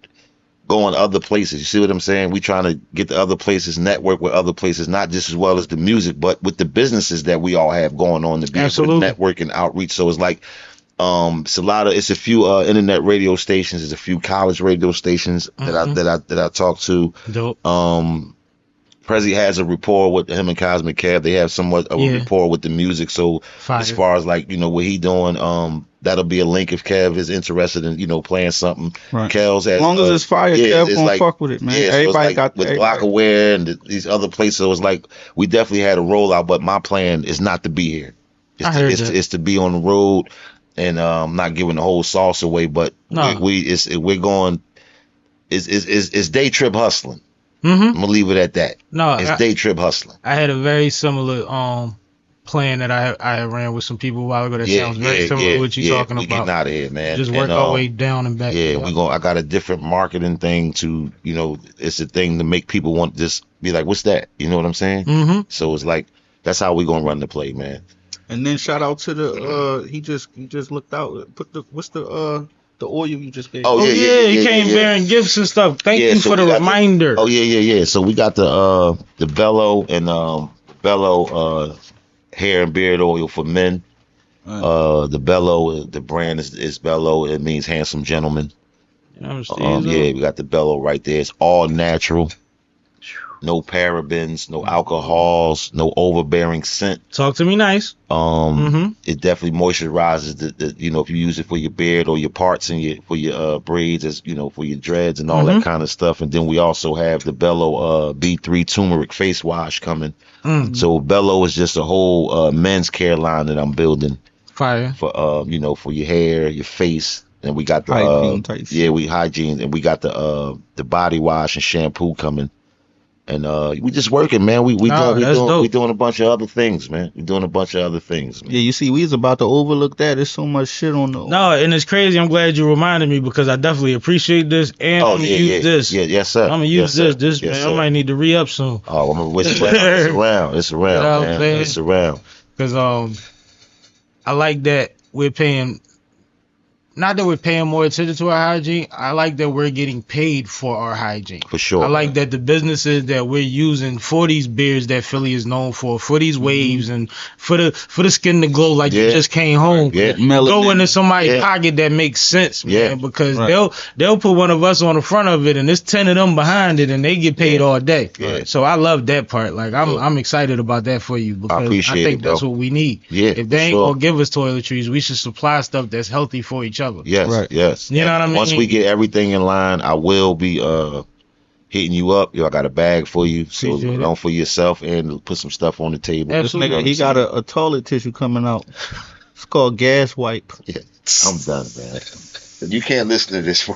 going other places. You see what I'm saying? We trying to get to other places, network with other places, not just as well as the music, but with the businesses that we all have going on to be able to network and outreach. So it's like it's a few internet radio stations, there's a few college radio stations that I talk to. Dope. PREZZY has a rapport with him and Cosmic Kev. They have somewhat of a rapport with the music. So as far as like, what he doing, that'll be a link if Kev is interested in, playing something. Right. Kel's as long as it's fire, Kev gonna fuck with it, man. Yeah, everybody so got with Blockaware and these other places. So it's like we definitely had a rollout, but my plan is not to be here. It's to be on the road and not giving the whole sauce away. But we're going. It's day trip hustling. I'm gonna leave it at that. No, it's day trip hustling. I had a very similar plan that I ran with some people a while ago. That sounds very similar to what you're talking about. Getting out of here, man. Just work our way down and back. Yeah, I got a different marketing thing to, it's a thing to make people want to just be like, what's that? You know what I'm saying? So it's like that's how we gonna run the play, man. And then shout out to the he just looked out. What's the oil you just gave? Oh yeah, he came bearing gifts and stuff. Thank you for the reminder. So we got the BELLO and BELLO hair and beard oil for men. The BELLO, the brand is BELLO. It means handsome gentleman. We got the BELLO right there. It's all natural. No parabens, no alcohols, no overbearing scent. Talk to me nice. It definitely moisturizes the if you use it for your beard or your parts and for your braids, as for your dreads and all that kind of stuff. And then we also have the BELLO B3 turmeric face wash coming. So BELLO is just a whole men's care line that I'm building. Fire. For for your hair, your face. And we got the hygiene, and we got the body wash and shampoo coming. And we just working, man. We doing a bunch of other things, man. We doing a bunch of other things, man. Yeah, you see, we was about to overlook that. There's so much shit on the. No, and it's crazy. I'm glad you reminded me because I definitely appreciate this, and I'm gonna use this. Yeah, yes, sir. I'm gonna use this, man. Sir. I might need to re up soon. Oh, I'm gonna wish it it's around. It's around, man. It's around. Because I like that we're paying not that we're paying more attention to our hygiene. I like that we're getting paid for our hygiene. For sure. I like that the businesses that we're using for these beers that Philly is known for these waves, and for the skin to glow like you just came home. Yeah. Go into somebody's pocket that makes sense, man. Because they'll put one of us on the front of it, and there's 10 of them behind it, and they get paid all day. Yeah. So I love that part. Like I'm excited about that for you, because I think that's what we need. Yeah. If they ain't gonna give us toiletries, we should supply stuff that's healthy for each other. Yes, yes. You know what I mean? Once we get everything in line, I will be hitting you up. Yo, I got a bag for you, so don't for yourself, and put some stuff on the table. Absolutely. This nigga, he got a toilet tissue coming out. It's called gas wipe. Yeah, I'm done, man. You can't listen to this.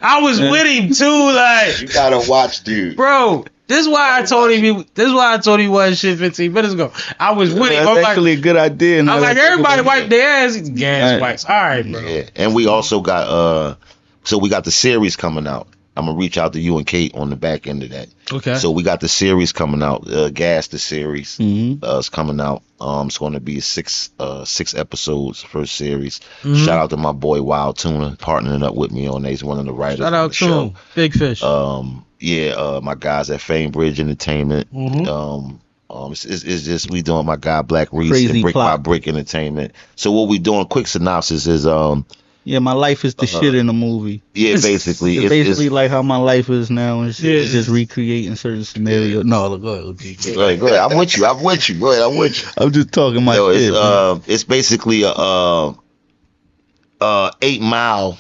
I was with him too, like you gotta watch, dude. Bro, this is why I told him. This is why I told him he wasn't shit 15 minutes ago. I was with him. That's actually a good idea. I was like, everybody wipe their ass. Gas wipes. All right, bro. Yeah, and we also got so we got the series coming out. I'm gonna reach out to you and Kate on the back end of that. Okay. So we got the series coming out. Gas the series. It's coming out. It's going to be six episodes, first series. Shout out to my boy Wild Tuna partnering up with me on that. He's one of the writers. Shout out to him. Big fish. My guys at Fame Bridge Entertainment. It's just we doing my guy Black Reese and Brick by Brick Entertainment. So what we doing? Quick synopsis is yeah, my life is the shit in the movie. Yeah, basically. It's basically like how my life is now, and it's just recreating certain scenarios. No, go ahead. Go ahead. I'm with you. Go ahead. I'm with you. I'm just talking my shit. It's basically a 8 Mile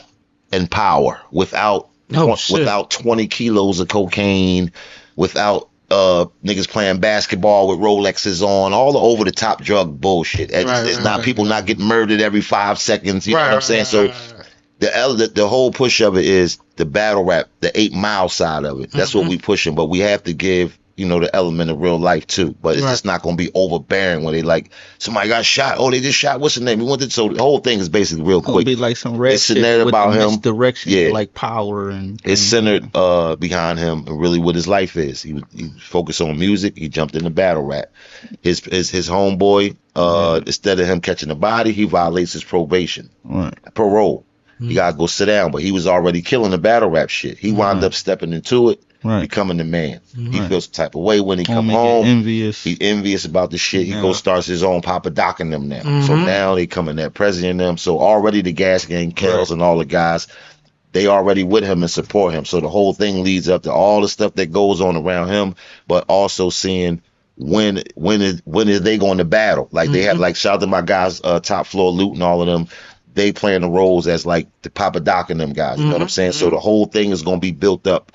in power without 20 kilos of cocaine, without niggas playing basketball with Rolexes on, all the over the top drug bullshit. It's not people not getting murdered every 5 seconds. You know what I'm saying? So the whole push of it is the battle rap, the 8 Mile side of it. That's what we pushing, but we have to give the element of real life too. But it's just not gonna be overbearing when they like somebody got shot. Oh, they just shot. What's the name? So the whole thing is basically real quick. It'll be like some red shit with about him direction, like power and. It's centered behind him and really what his life is. He focused on music. He jumped into battle rap. His homeboy. Instead of him catching a body, he violates his probation, parole. You gotta go sit down. But he was already killing the battle rap shit. He wound up stepping into it. Becoming the man. He feels some type of way when he come home. He envious about the shit. He goes starts his own Papa Doc in them now. So now they coming at PREZZY and them. So already the Gas Gang, Kells and all the guys, they already with him and support him. So the whole thing leads up to all the stuff that goes on around him, but also seeing when is they going to battle. Like they have, like, shout out to my guys, Top Floor Loot and all of them. They playing the roles as like the Papa Doc and them guys. You know what I'm saying? So the whole thing is gonna be built up.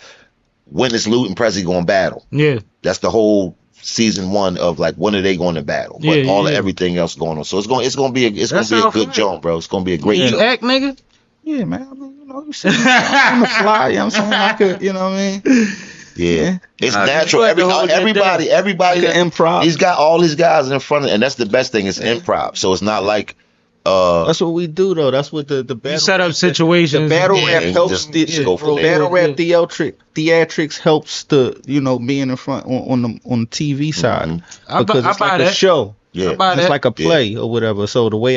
When is Loot and PREZZY going to battle? Yeah. That's the whole season 1 of like when are they going to battle? But of everything else going on. So it's going to be a good joke, bro. It's going to be a great joke. You act, nigga? Yeah, man. I mean, you see, I'm a fly. You know what I'm saying? I could, you know what I mean? Yeah. It's natural. Everybody improv. He's got all his guys in front of, and that's the best thing. It's improv. So it's not like. That's what we do though. That's what the battle set up situations. The battle rap helps. Battle rap theatrics helps the being in front on the TV side because it's like a show. Yeah, it's like a play or whatever. So the way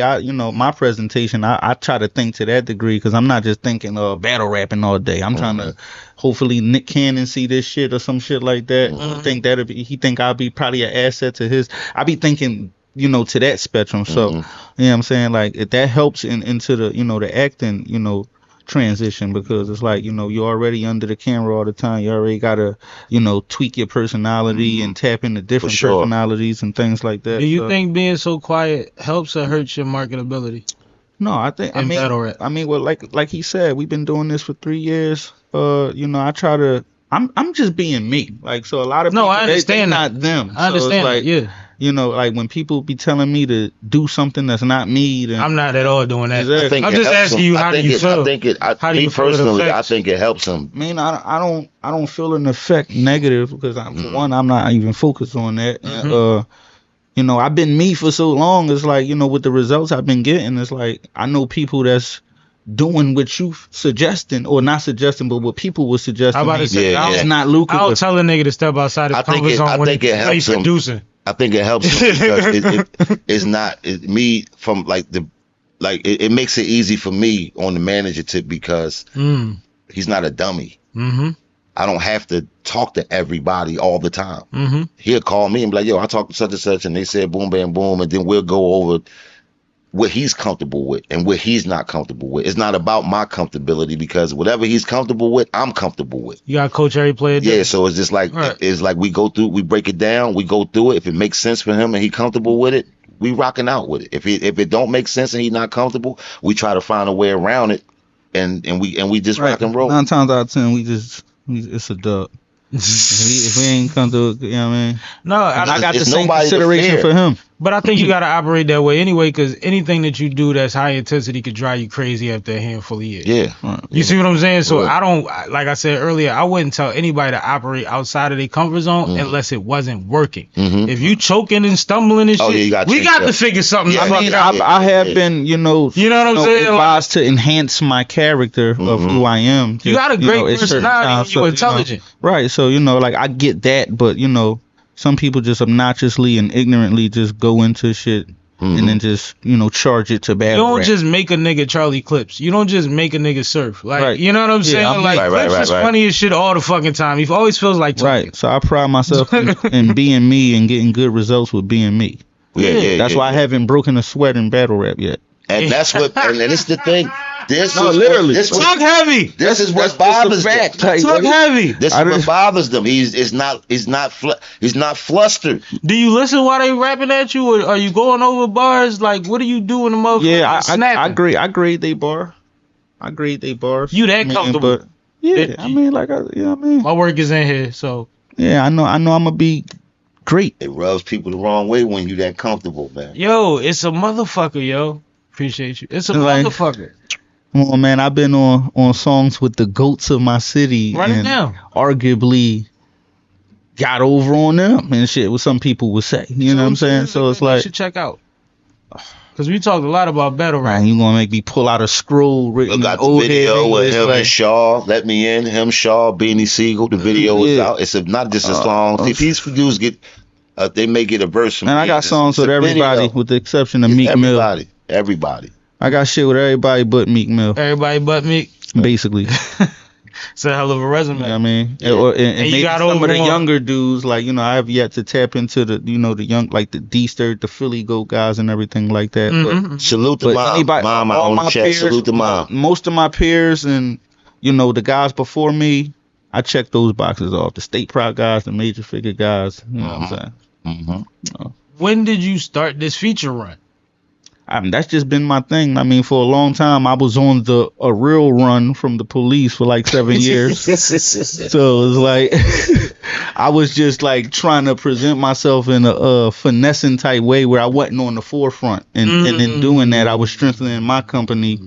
my presentation, I try to think to that degree because I'm not just thinking battle rapping all day. I'm trying to hopefully Nick Cannon see this shit or some shit like that. He think I'll be probably an asset to his. I be thinking. To that spectrum. So, you know what I'm saying? Like, that helps into the, the acting, transition because it's like, you're already under the camera all the time. You already got to, tweak your personality and tap into different personalities and things like that. Do you think being so quiet helps or hurts your marketability? No, I think, well, like he said, we've been doing this for 3 years. I try to, I'm just being me. Like, so a lot of people, I understand they not them. I understand. Like, yeah. Like when people be telling me to do something that's not me, then I'm not at all doing that. Exactly. I'm just asking you, how do you feel? I think it helps him. I mean, I don't feel an effect negative because for one, I'm not even focused on that. I've been me for so long. It's like with the results I've been getting, it's like I know people that's doing what you suggesting or not suggesting, but what people were suggesting. I'm about to say, it's not lucrative. I'll tell a nigga to step outside his comfort zone when he's producing. I think it helps him because it's not me from like like it makes it easy for me on the manager tip because he's not a dummy. I don't have to talk to everybody all the time. He'll call me and be like, yo, I talked to such and such, and they said boom, bam, boom, and then we'll go over what he's comfortable with and what he's not comfortable with. It's not about my comfortability because whatever he's comfortable with, I'm comfortable with. You got to coach every player. Yeah, so it's just like, it's like we go through, we break it down, we go through it. If it makes sense for him and he comfortable with it, we rocking out with it. If it don't make sense and he's not comfortable, we try to find a way around it, and we just rock and roll. 9 times out of 10, it's a dub. if we ain't come to, you know what I mean? No, I got the same consideration for him. But I think you got to operate that way anyway, because anything that you do that's high intensity could drive you crazy after a handful of years. Yeah. You see what I'm saying? So I don't, like I said earlier, I wouldn't tell anybody to operate outside of their comfort zone unless it wasn't working. If you choking and stumbling and shit, we got to figure something out. I mean, I have been, you know what I'm saying? Advised to enhance my character of who I am. You got a great personality, you're intelligent. Right, so, like, I get that, but, some people just obnoxiously and ignorantly just go into shit and then just, charge it to bad. You don't just make a nigga Charlie Clips. You don't just make a nigga surf. Like, you know what I'm saying? Clips is funny as shit all the fucking time. He always feels like talking. Right. So I pride myself in being me and getting good results with being me. That's why I haven't broken a sweat in battle rap yet. And that's what, and it's the thing. Literally. Talk heavy. This is what bothers them. Talk heavy. This is what bothers them. He's not flustered. Do you listen while they rapping at you, or are you going over bars? Like, what are you doing, the motherfucker? Yeah, I agree. I grade they bar. I grade they bars. You that comfortable? But I mean, like, you know what I mean. My work is in here, so. Yeah, I know. I'm gonna be great. It rubs people the wrong way when you that comfortable, man. Yo, it's a motherfucker, yo. Appreciate you. It's a motherfucker. Come on, man. I've been on songs with the goats of my city. Run it down. Arguably got over on them and shit, what some people would say. You know what I'm saying? So it's like, you should check out. Because we talked a lot about battle rap. You gonna make me pull out a scroll written got the video with him and Shaw. Let Me In. Him, Shaw, Beanie Siegel. The video is out. It's not just a song. These producers they may get a verse from. And I got songs with everybody, with the exception of Meek Mill. Everybody. I got shit with everybody but Meek Mill. Everybody but Meek? Basically. It's a hell of a resume. You know what I mean? Yeah. And maybe some of the younger dudes, like, I have yet to tap into the, the young, like the D-Stir, the Philly Goat guys and everything like that. But salute to mom. All my peers, salute to mom. Most of my peers and, the guys before me, I check those boxes off. The State Pride guys, the Major Figure guys. You know what I'm saying? When did you start this feature run? That's just been my thing. I mean, for a long time, I was on a real run from the police for like 7 years. So it's like I was just like trying to present myself in a finessing type way where I wasn't on the forefront, and in doing that, I was strengthening my company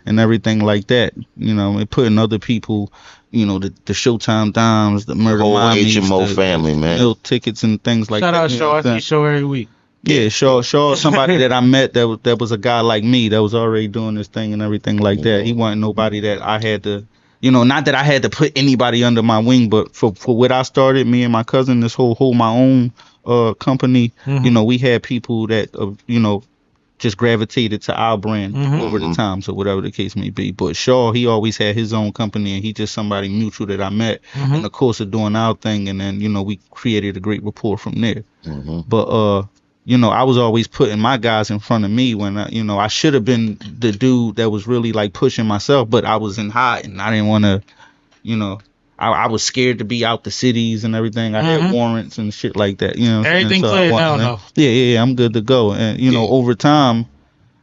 and everything like that. And putting other people, the Showtime Dimes, the Murder Mommies, HMO family, man, Meal Tickets and things like that. Shout out Shaw. I see Shaw every week. Yeah, Shaw, somebody that I met that was a guy like me that was already doing this thing and everything like that. He wasn't nobody that I had to, not that I had to put anybody under my wing, but for what I started, me and my cousin, this whole my own company, we had people that just gravitated to our brand over the time, so whatever the case may be. But Shaw, he always had his own company, and he just somebody mutual that I met in the course of doing our thing, and then we created a great rapport from there. But I was always putting my guys in front of me when, I should have been the dude that was really like pushing myself, but I was in hot and I didn't want to, I was scared to be out the cities and everything. I had warrants and shit like that. Everything clear now, though. Yeah, I'm good to go. And, over time,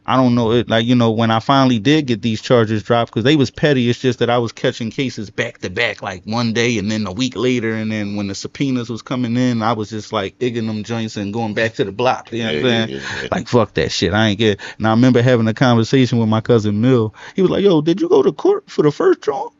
I don't know, when I finally did get these charges dropped, because they was petty, it's just that I was catching cases back to back, like one day and then a week later, and then when the subpoenas was coming in, I was just like igging them joints and going back to the block. You know what I'm saying? Like, fuck that shit. I ain't get. And I remember having a conversation with my cousin Mill. He was like, yo, did you go to court for the first draw?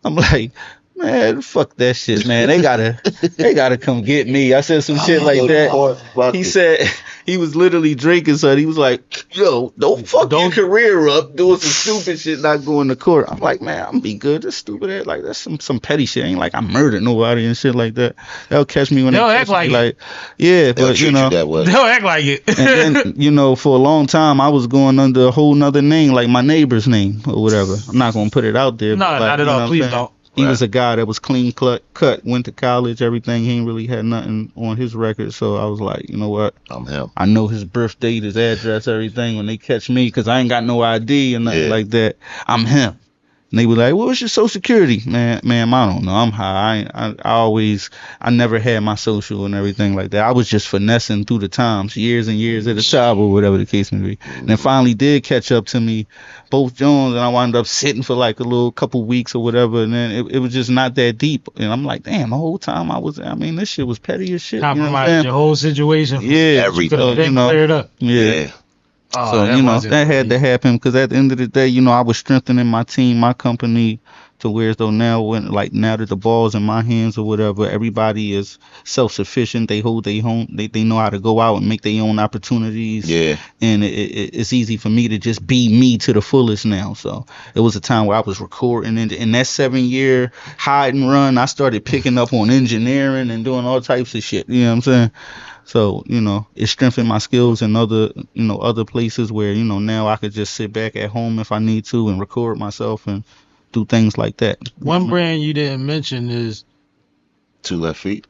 I'm like, Man, fuck that shit, man. They gotta come get me. I said some shit like that. He said he was literally drinking, so he was like, yo, don't fuck your career up doing some stupid shit, not going to court. I'm like, man, I'm gonna be good. That's stupid ass. Like, that's some petty shit. Ain't like I murdered nobody and shit like that. They'll catch me when they'll they act like me. Like, yeah, but you know, they'll act like it. And then, you know, for a long time I was going under a whole nother name, like my neighbor's name or whatever. I'm not gonna put it out there. No, but, not at all. Please don't. He was a guy that was clean cut, went to college, everything. He ain't really had nothing on his record. So I was like, you know what? I'm him. I know his birth date, his address, everything. When they catch me, because I ain't got no ID or nothing like that, I'm him. And they were like, "What was your social security?" Man, I don't know. I'm high. I never had my social and everything like that. I was just finessing through the times, years and years at a time or whatever the case may be. And then finally did catch up to me, both Jones, and I wound up sitting for like a little couple weeks or whatever. And then it was just not that deep. And I'm like, damn, the whole time this shit was petty as shit. Compromised your whole situation. Yeah, everything. You know, cleared up. Yeah. Oh, So, you know, that had to happen because at the end of the day, you know, I was strengthening my team, my company, to where as though now that the ball's in my hands or whatever, everybody is self-sufficient. They hold their home. They know how to go out and make their own opportunities. Yeah. And it's easy for me to just be me to the fullest now. So it was a time where I was recording. And in that 7-year hide and run, I started picking up on engineering and doing all types of shit. You know what I'm saying? So, you know, it strengthened my skills in other places where, you know, now I could just sit back at home if I need to and record myself and do things like that. One brand you didn't mention is 2 Left Feet.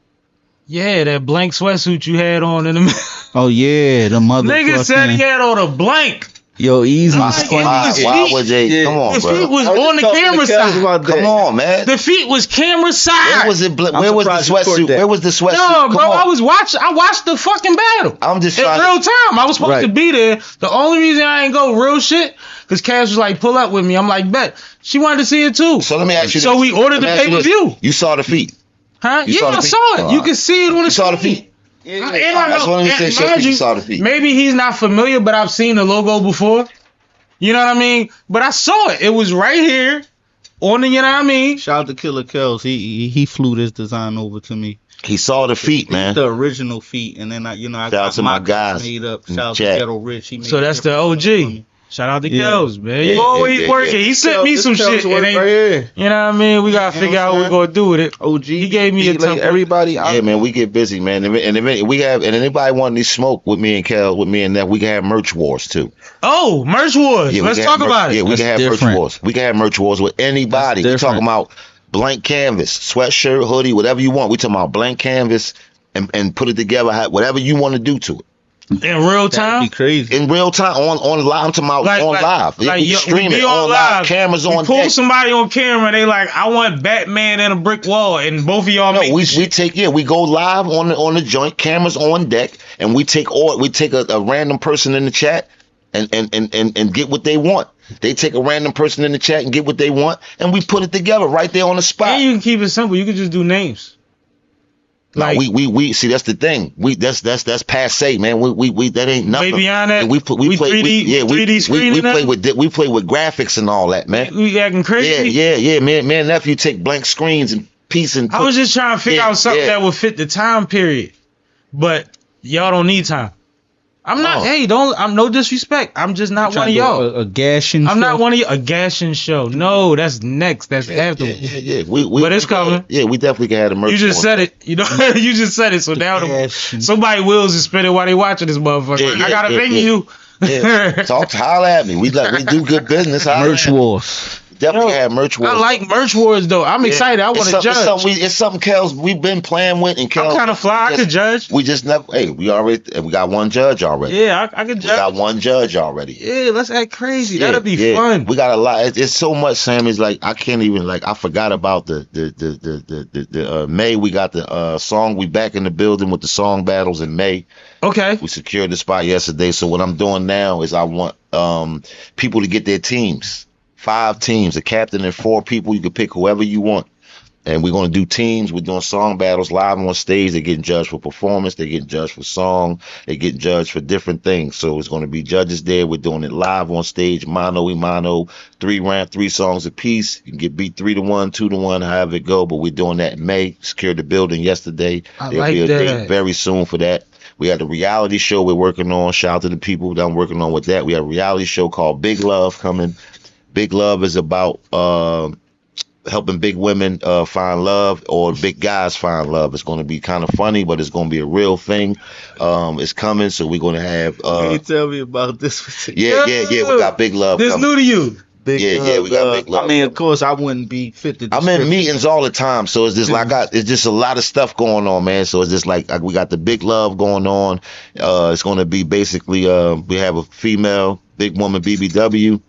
Yeah, that blank sweatsuit you had on in the Oh yeah, the mother. Nigga said he had on a blank. Yo, easy. Why would they? Come on, the bro. feet was on the camera side. Come on, man. The feet was camera side. Where was it? Where was the sweatsuit? Where was the sweatsuit? No, bro, I watched the fucking battle. I'm just in trying real time. I was supposed to be there. The only reason I ain't go real shit, because Cass was like, pull up with me. I'm like, bet. She wanted to see it too. So let me ask you So we ordered the pay-per-view. You saw the feet? Huh? Yeah, I saw it. You can see it on the You saw the feet? And That's what I'm saying. You saw the feet. Maybe he's not familiar, but I've seen the logo before. You know what I mean? But I saw it. It was right here on the, you know what I mean? Shout out to Killer Kells. He flew this design over to me. He saw the feet, man. The original feet, and then I shout out to my guys made up. Shout out to Ghetto Rich. He made so that's the OG. Shout out to Kells, man. You Yeah, always working. He sent me some shit. It ain't, right, you know what I mean? We gotta figure out what we're gonna do with it. OG. He gave me a like everybody. Yeah, man, we get busy, man. And anybody want any smoke with me and Kel, with me and that, we can have merch wars too. Oh, merch wars. Yeah, Let's talk about it. Yeah, we can have merch wars. We can have merch wars with anybody. We're talking about blank canvas, sweatshirt, hoodie, whatever you want. We talking about blank canvas and put it together, whatever you want to do to it. In real time? That'd be crazy. In real time, on live. I'm talking about on live. Like, we stream it on live. Cameras on pull deck. somebody on camera. They like, I want Batman and a brick wall, and both of y'all make we go live on the joint. Cameras on deck, and we take a random person in the chat and get what they want. They take a random person in the chat and get what they want, and we put it together right there on the spot. And you can keep it simple. You can just do names. Like we see, that's the thing. That's passe, man. We that ain't nothing. Way beyond that. We play 3D screen. We play with graphics and all that, man. We acting crazy. Yeah. Man, nephew take blank screens and piece and. I was just trying to figure out something that would fit the time period, but y'all don't need time. I'm not. Hey, I'm no disrespect. I'm just not one of y'all. A gashing. I'm not one of you. A gashing show. No, that's next. That's after. Yeah. But it's coming. Yeah, we definitely can have the merch. You just said it. You know, you just said it. So now somebody wills is spinning while they watching this motherfucker. I gotta thank you. Yeah. Holler at me. We do good business. Merch wars. Definitely have merch wars. I like merch wars though. I'm excited. I want to judge. It's something Kells we've been playing with, and Kells. I'm kind of fly. I could judge. We just never. Hey, we got one judge already. Yeah, I could judge. We got one judge already. Yeah, let's act crazy. That'll be fun. We got a lot. It's so much, Sam. It's like I can't even I forgot about the May. We got the song. We back in the building with the song battles in May. Okay. We secured the spot yesterday. So what I'm doing now is I want people to get their teams. 5 teams, a captain and 4 people. You can pick whoever you want. And we're going to do teams. We're doing song battles live on stage. They're getting judged for performance. They're getting judged for song. They're getting judged for different things. So it's going to be judges there. We're doing it live on stage, mano y mano, 3 songs apiece. You can get beat 3-1, 2-1, however it go. But we're doing that in May. Secured the building yesterday. There'll be a date very soon for that. We had a reality show we're working on. Shout out to the people that I'm working on with that. We have a reality show called Big Love coming. Big Love is about helping big women find love, or big guys find love. It's going to be kind of funny, but it's going to be a real thing. It's coming, so we're going to have. Can you tell me about this? Yeah. We got Big Love. This coming. new to you. We got Big Love. I mean, of course, I wouldn't be fit to. I'm in meetings all the time, so it's just it's just a lot of stuff going on, man. So it's just like we got the Big Love going on. It's going to be basically we have a female big woman BBW,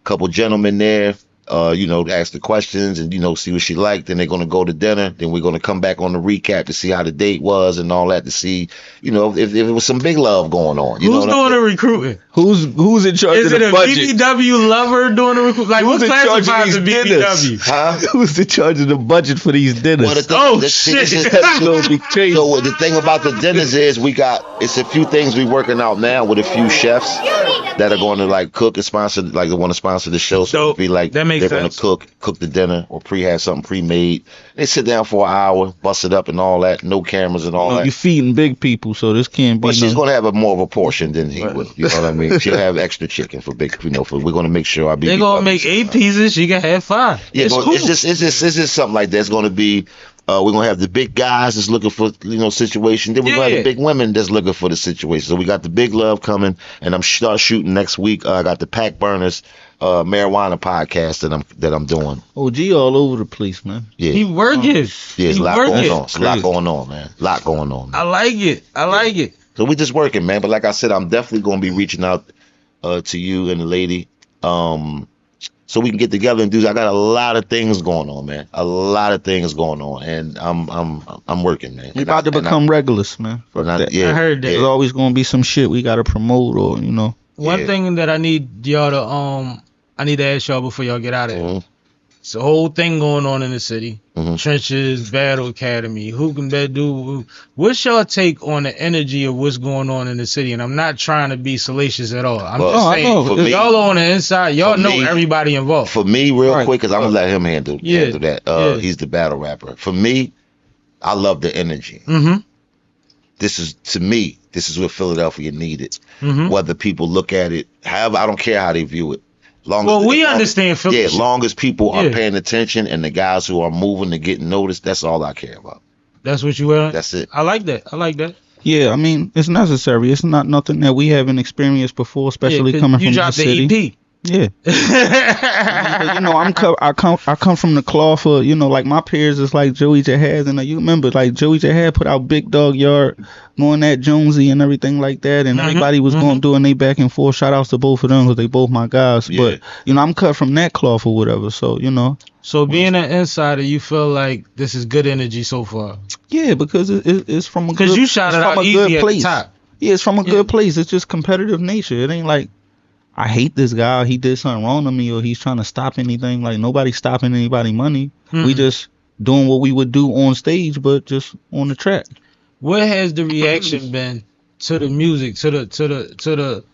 couple gentlemen there. Ask the questions and, see what she liked. Then they're going to go to dinner. Then we're going to come back on the recap to see how the date was and all that, to see, if it was some big love going on. Who's doing the recruiting? Who's in charge of the budget? Is it a BBW lover doing the recruiting? Like, who's classifies as BBW? Huh? Who's in charge of the budget for these dinners? Well, shit. So the thing about the dinners is it's a few things we're working out now with a few chefs that are going to like cook and sponsor, like they want to sponsor the show. So it'll be like they're going to cook the dinner or have something pre-made. They sit down for an hour, bust it up and all that, no cameras and all that. You're feeding big people, so this can't be. But she's going to have more of a portion than he would. You know what I mean? She'll have extra chicken for big. We're going to make sure they're going to make 8 pieces. She can have 5. Yeah, it's just something like that. It's going to be. We're gonna have the big guys that's looking for situation. Then we're gonna have the big women that's looking for the situation. So we got the Big Love coming, and I'm start shooting next week. I got the Pack Burners marijuana podcast that I'm doing. OG all over the place, man. Yeah, he working. Yeah, it's a lot going on. It's a lot going on, man. A lot going on. I like it. So we just working, man. But like I said, I'm definitely gonna be reaching out to you and the lady. So we can get together and do. I got a lot of things going on, man. A lot of things going on, and I'm working, man. We about to become regulars, man. I heard that. There's always gonna be some shit we gotta promote, or One thing that I need y'all to I need to ask y'all before y'all get out of here. It's a whole thing going on in the city. Trenches, Battle Academy, who can bet do. What's your take on the energy of what's going on in the city? And I'm not trying to be salacious at all. I'm just saying, y'all on the inside, y'all know everybody involved. For me, real quick, because I'm going to let him handle that. He's the battle rapper. For me, I love the energy. This is what Philadelphia needed. Whether people look at it, however, I don't care how they view it. We understand. Yeah, as long as people are paying attention and the guys who are moving and getting noticed, that's all I care about. That's what you want? That's it. I like that. Yeah, I mean, it's necessary. It's not nothing that we haven't experienced before, especially coming from the city. You dropped the EP. Yeah. I come from the cloth of, like my peers is like Joey Jahaz, and you remember like Joey Jahaz put out Big Dog Yard, going at Jonesy and everything like that, and everybody was going doing they back and forth. Shout outs to both of them because they both my guys. But I'm cut from that cloth or whatever. So So being an insider, you feel like this is good energy so far? Yeah, because it's from a good. Because you shot it out easy at the top. Yeah, it's from a good place. It's just competitive nature. It ain't like I hate this guy, he did something wrong to me, or he's trying to stop anything. Like, nobody's stopping anybody money. We just doing what we would do on stage, but just on the track. What has the reaction been to the music, to the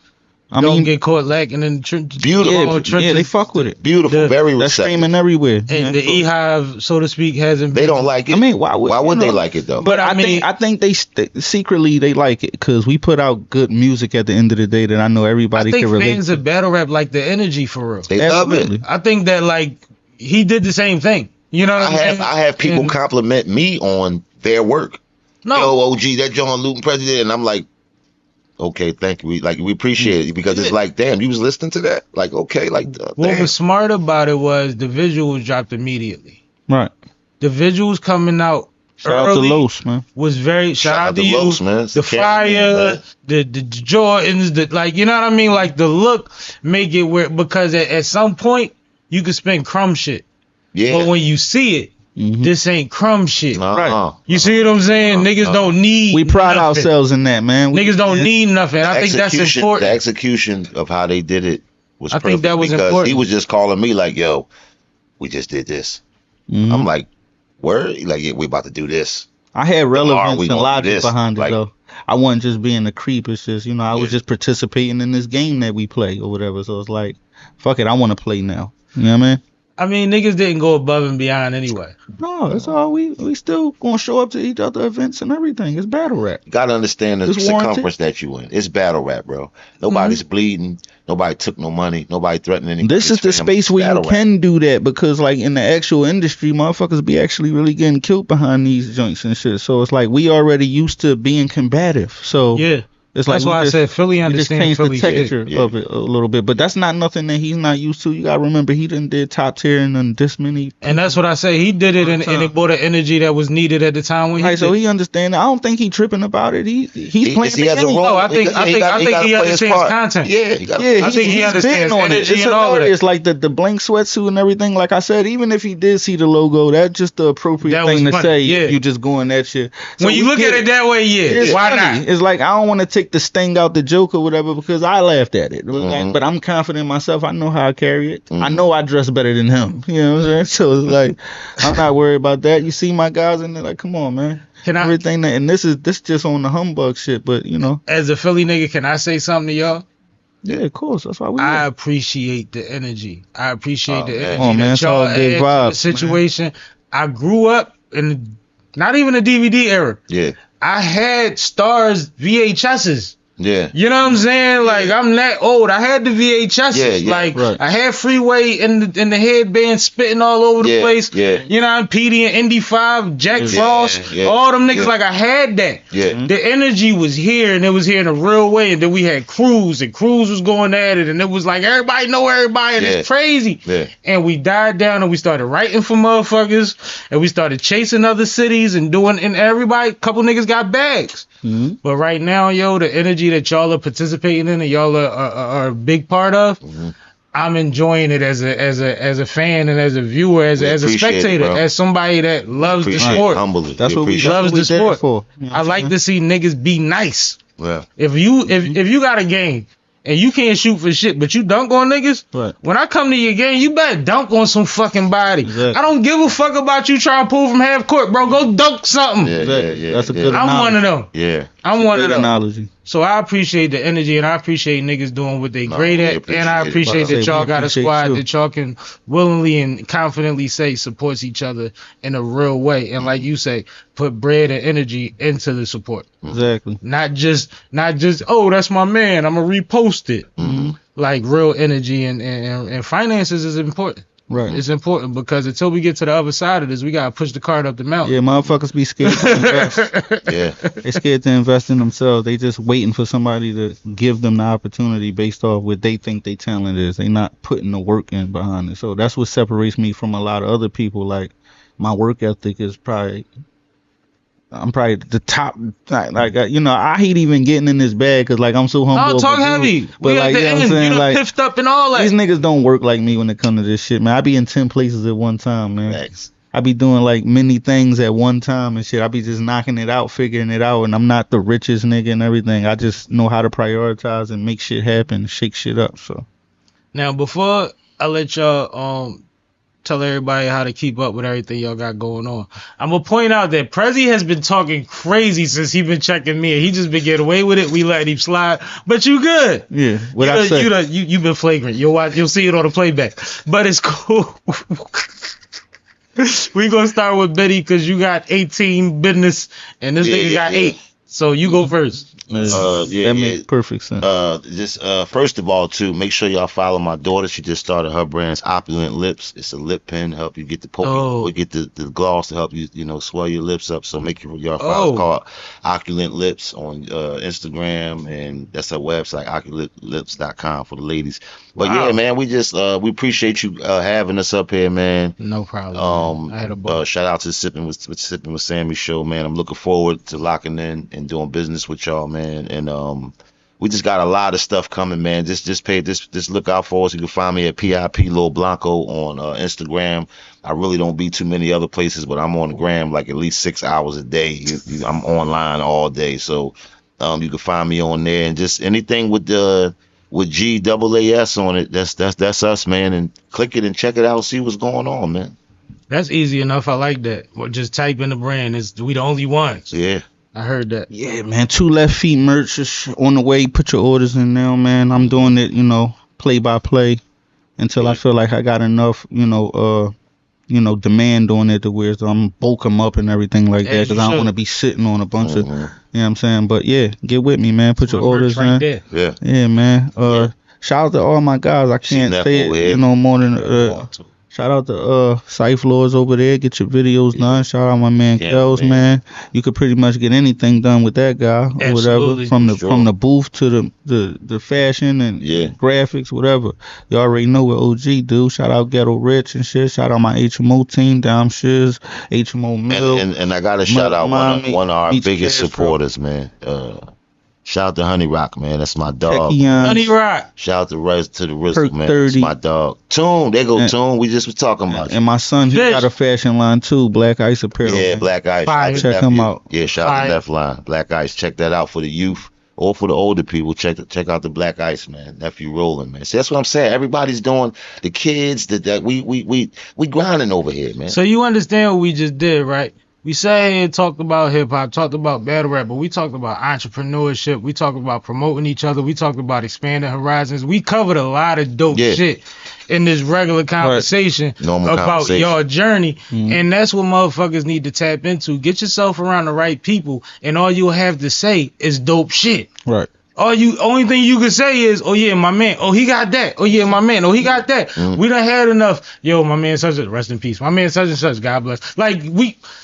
don't get caught lacking in the trenches? Beautiful. Yeah, they fuck with it. Beautiful, very receptive. They're streaming everywhere. And the Ehive, so to speak, hasn't been. They don't like it. I mean, why would they like it, though? But I think they secretly they like it because we put out good music at the end of the day that I know everybody can relate. I think fans of battle rap like the energy for real. They love it. I think that, like, he did the same thing. You know what I'm saying? I have people compliment me on their work. No. Yo, OG, that John Luton president, and I'm like, okay, thank you. We appreciate it because it's like, damn, you was listening to that? Like, okay, like, what was smart about it was the visuals dropped immediately. Right. The visuals coming out shout early out to Los, man. Was very shout out to you, Los, man. the fire, the Jordans, you know what I mean? Like the look make it where, because at some point you could spend crumb shit. Yeah. But when you see it, this ain't crumb shit. Right. You see what I'm saying? Niggas don't need. We pride ourselves in that, man. Niggas don't need nothing. I think that's important. The execution of how they did it was perfect. I think that was because important. He was just calling me like, yo, we just did this. I'm like, Word? Like, yeah, we about to do this. I had relevance and logic this. behind it Like, though. I wasn't just being a creep. It's just, you know, I was just participating in this game that we play or whatever. So it's like, fuck it, I want to play now. You know what I mean? I mean, niggas didn't go above and beyond anyway. No, that's all. We still gonna show up to each other events and everything. It's battle rap. You gotta understand the It's circumference warranted. that you in. It's battle rap, bro. Nobody's bleeding. Nobody took no money. Nobody threatening anything. This is the space where you can do that because, like, in the actual industry, motherfuckers be actually really getting killed behind these joints and shit. So it's like we already used to being combative. So Yeah. it's That's like why I said Philly just understands changed Philly the texture shit. of it a little bit, but that's not nothing that he's not used to. You gotta remember he done did top tier and done this many. And that's what I say. He did it, and it brought the energy that was needed at the time when he Right, so did. he understand. I don't think he tripping about it. He's playing He the has a game. role. No, I think he understands content. Yeah, I think he understands on it. energy It's and all of that. hilarious, like the blank sweatsuit and everything. Like I said, even if he did see the logo, that's just the appropriate That was thing to funny, say. yeah. You just going that shit. So When you we look get at it that way, It's why funny. not? It's like I don't want to take the sting out the joke or whatever because I laughed at it. Like, but I'm confident in myself. I know how I carry it. I know I dress better than him. You know what I'm saying? So it's like I'm not worried about that. You see my guys and they're like, come on, man. Can I, Everything that, and this just on the humbug shit. But you know, as a Philly nigga, can I say something to y'all? yeah, of course. That's why we. I appreciate the energy. I appreciate the energy. Oh, man, that it's y'all all good add to the vibes, situation. I grew up in not even a DVD era. Yeah. I had Stars VHSs. Yeah. You know what I'm saying? Like I'm that old. I had the VHSs. Yeah, yeah, like right. I had Freeway in the headband spitting all over the Yeah, place. yeah. You know, PD and Indy 5, Jack Yeah, Frost, yeah, all them niggas. yeah. Like I had that. Yeah. The energy was here, and it was here in a real way. And then we had Cruz, and Cruz was going at it, and it was like everybody know everybody, and Yeah. it's crazy. Yeah. And we died down, and we started writing for motherfuckers, and we started chasing other cities and doing. And everybody, couple niggas got bags. Mhm. But right now, yo, the energy that y'all are participating in and y'all are a big part of, I'm enjoying it as a fan and as a viewer, as a appreciate it, spectator, bro. as somebody that loves the Appreciate it. sport. Humbly. That's what we appreciate loves we the did it sport. for. You know I what like I'm to see niggas be nice. it. Yeah. If you got a game and you can't shoot for shit, but you dunk on niggas, Right. when I come to your game, you better dunk on some fucking body. Exactly. I don't give a fuck about you trying to pull from half court, bro. Go dunk something. Yeah, saying? yeah, yeah. That's a yeah. good I'm one of them. Yeah. I'm one of Good them. analogy. So I appreciate the energy and I appreciate niggas doing what they great we at, appreciate and I it. appreciate About to that say, y'all we got a appreciate squad you. that y'all can willingly and confidently say supports each other in a real way, and like you say, put bread and energy into the support. Exactly. Not just oh, that's my man, I'm gonna repost it. Like real energy and finances is important. Right. It's important because until we get to the other side of this, we gotta push the cart up the mountain. Yeah, motherfuckers be scared to invest. Yeah. They scared to invest in themselves. They just waiting for somebody to give them the opportunity based off what they think their talent is. They not putting the work in behind it. So that's what separates me from a lot of other people. Like my work ethic is I'm probably the top. Like you know, I hate even getting in this bag because like I'm so humble. Oh, talk heavy. But We at like the you know what I'm end. saying, You like piffed up and all that. these niggas don't work like me when it comes to this shit, man. I be in 10 places at one time, man. Thanks. I be doing like many things at one time and shit. I be just knocking it out, figuring it out, and I'm not the richest nigga and everything. I just know how to prioritize and make shit happen, shake shit up. So Now, before I let y'all tell everybody how to keep up with everything y'all got going on, I'm gonna point out that Prezzy has been talking crazy since he been checking me. He just been getting away with it. We let him slide, but you good. yeah, what I say. You been flagrant. You'll see it on the playback, but it's cool. We gonna start with Betty because you got 18 business and this nigga got 8. So you go first. That makes perfect sense. Just first of all, too, make sure y'all follow my daughter. She just started her brand's Opulent Lips. It's a lip pen to help you get the get the gloss to help you, swell your lips up. So make sure y'all follow. It's called Opulent Lips on Instagram, and that's our website, opulentlips.com for the ladies. But yeah, man, we just we appreciate you having us up here, man. No problem. I had a ball. Shout out to Sippin' with Sammie show, man. I'm looking forward to locking in and doing business with y'all, man. And we just got a lot of stuff coming, man. Just look out for us. You can find me at PIP Lil Blanco on Instagram. I really don't be too many other places, but I'm on the gram like at least 6 hours a day. I'm online all day, so you can find me on there. And just anything with GAAS on it, that's us, man. And click it and check it out, see what's going on, man. That's easy enough. I like that. Or just type in the brand. We the only ones. Yeah. I heard that. Yeah, man. 2 Left Feet merch is on the way. Put your orders in now, man. I'm doing it, play by play until I feel like I got enough, demand on it to where I'm bulk them up and everything like that, because I don't want to be sitting on a bunch of, you know what I'm saying? But yeah, get with me, man. Put your orders in. There. Yeah, man. Shout out to all my guys. I can't say it, more than shout out to Cypher Lords over there. Get your videos done. Shout out my man Kels, man. You could pretty much get anything done with that guy or whatever. From the booth to the fashion and graphics, whatever. You already know what OG do. Shout out Ghetto Rich and shit. Shout out my HMO team, Dom Shiz, HMO Mill. And I gotta shout out one of our biggest supporters, man. Shout out to Honey Rock, man. That's my dog. Honey Rock. Shout out to the Rizzle, man. That's my dog. Tune. There go Tune. We just was talking about you. And my son, he got a fashion line too. Black Ice Apparel. Yeah, man. Black Ice. Check him out. Yeah, shout out to Left Line. Black Ice. Check that out for the youth or for the older people. Check out the Black Ice, man. Nephew rolling, man. See, that's what I'm saying. Everybody's doing the kids that we grinding over here, man. So you understand what we just did, right? We sat here and talked about hip-hop, talked about battle rap, but we talked about entrepreneurship. We talked about promoting each other. We talked about expanding horizons. We covered a lot of dope shit in this regular conversation about your journey. And that's what motherfuckers need to tap into. Get yourself around the right people, and all you'll have to say is dope shit. Right. Only thing you can say is, oh yeah, my man, oh he got that, oh yeah, my man, oh he got that. We done had enough. Yo, my man such and rest in peace. My man such and such, God bless. Like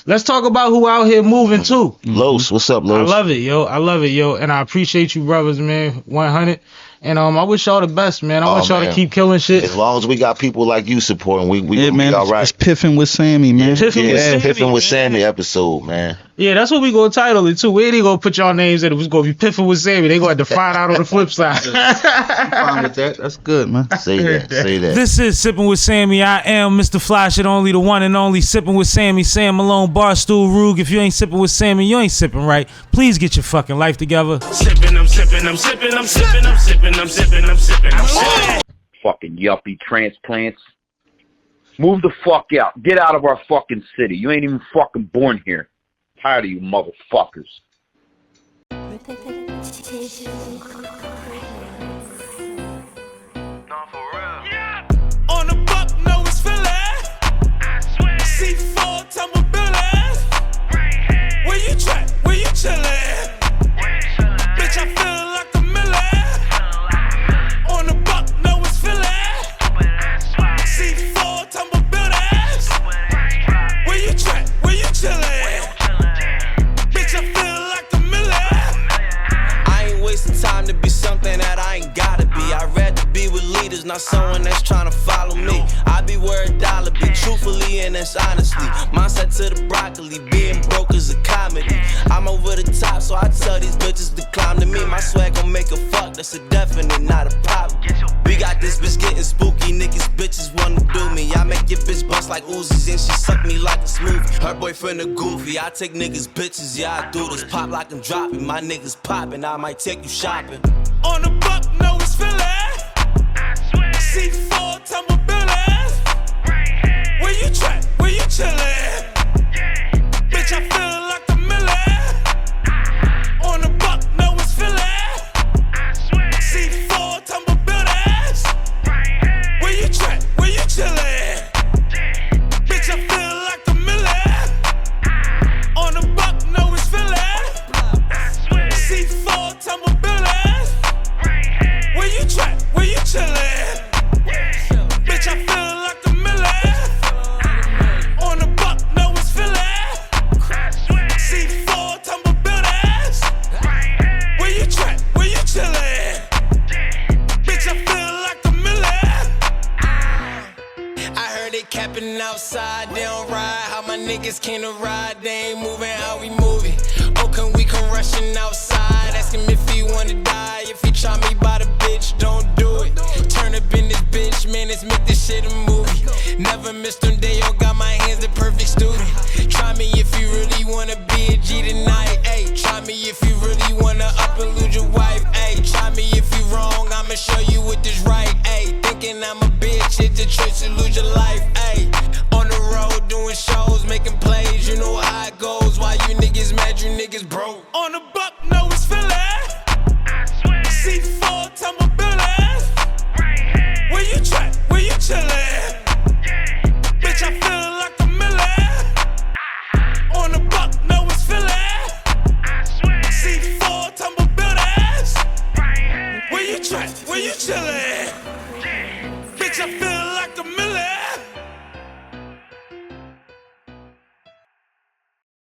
let's talk about who out here moving too. Los, what's up, Los? I love it, yo, and I appreciate you brothers, man. 100. And I wish y'all the best, man. I want y'all to keep killing shit. As long as we got people like you supporting, we gonna be all right. It's Piffin with Sammie, man. Piffin with Sammie episode, man. Yeah, that's what we gonna title it too. Where they gonna put y'all names in it? It's gonna be Piffin with Sammie. They gonna have to find out on the flip side. I'm fine with that. That's good, man. Say that. This is Sippin' with Sammie. I am Mr. Flash, it only the one and only Sippin' with Sammie. Sam Malone, Barstool, Rug. If you ain't sippin' with Sammie, you ain't sippin' right. Please get your fucking life together. Sippin', I'm sippin', I'm sippin', I'm sippin', I'm sippin', I'm sippin', I'm sippin', I'm sippin'. Fucking yuppie transplants. Move the fuck out. Get out of our fucking city. You ain't even fucking born here. Tired of you motherfuckers. On the buck, no, it's Philly. I swear. C4, tumble Billy. Right here. Where you track? Where you chillin'? Bitch, I feel like a million. On the buck, no, it's Philly. C4, tumble Billy. Where you track? Where you chillin'? Bitch, I feel like a million. I ain't wasting time to be something that I ain't gotta be. I'd rather be with leaders, not someone that's trying to follow me. I be where a dollar be, truthfully and that's honestly. Mindset to the broccoli, being broke is a comedy. I'm over the top, so I tell these bitches to climb to me. My swag gon' make a fuck, that's a definite, not a problem. We got this bitch getting spooky, niggas bitches wanna do me. I make your bitch bust like Uzis and she suck me like a smoothie. Her boyfriend a goofy, I take niggas bitches, yeah I do this. Pop like I'm dropping, my niggas popping, I might take you shopping. On the buck, no, it's Philly. C4, tumble Billy. Where you track? Where you chillin'? Bitch, I feel like a million. On the buck, no, it's Philly. C4, tumble Billy. Where you track? Where you chillin'? Bitch, I feel like a million. On the buck, no, it's Philly. C4, tumble Billy. Where you track? Where you chillin'? Bitch, I feel like a million. On the buck, no, it's Philly. C4, tumble buildings. Where you track? Where you chillin'? Bitch, I feel like a million. I heard they capping outside, they don't ride. How my niggas came to ride, they ain't moving how we moving. Oh, can we come rushing outside? Ask him if he wanna die. If he try me by the bitch, don't do it. Turn up in this bitch, man, let's make this shit a movie. Never missed them day, yo, got my hands the perfect student. Try me if you really wanna be a G tonight, ayy. Try me if you really wanna up and lose your wife, ayy. Try me if you wrong, I'ma show you what is right, ayy. Thinking I'm a bitch, it's a choice to lose your life, ayy. On the road, doing shows, making plays, you know how it goes. Why you niggas mad, you niggas broke. On the buck, no, it's Philly. C4, tell my Billy. Where you trap, where you chillin'? Bitch, I feel like a million. On the buck, no, it's Philly. C4, tell my Billy. Where you trap, where you chillin'?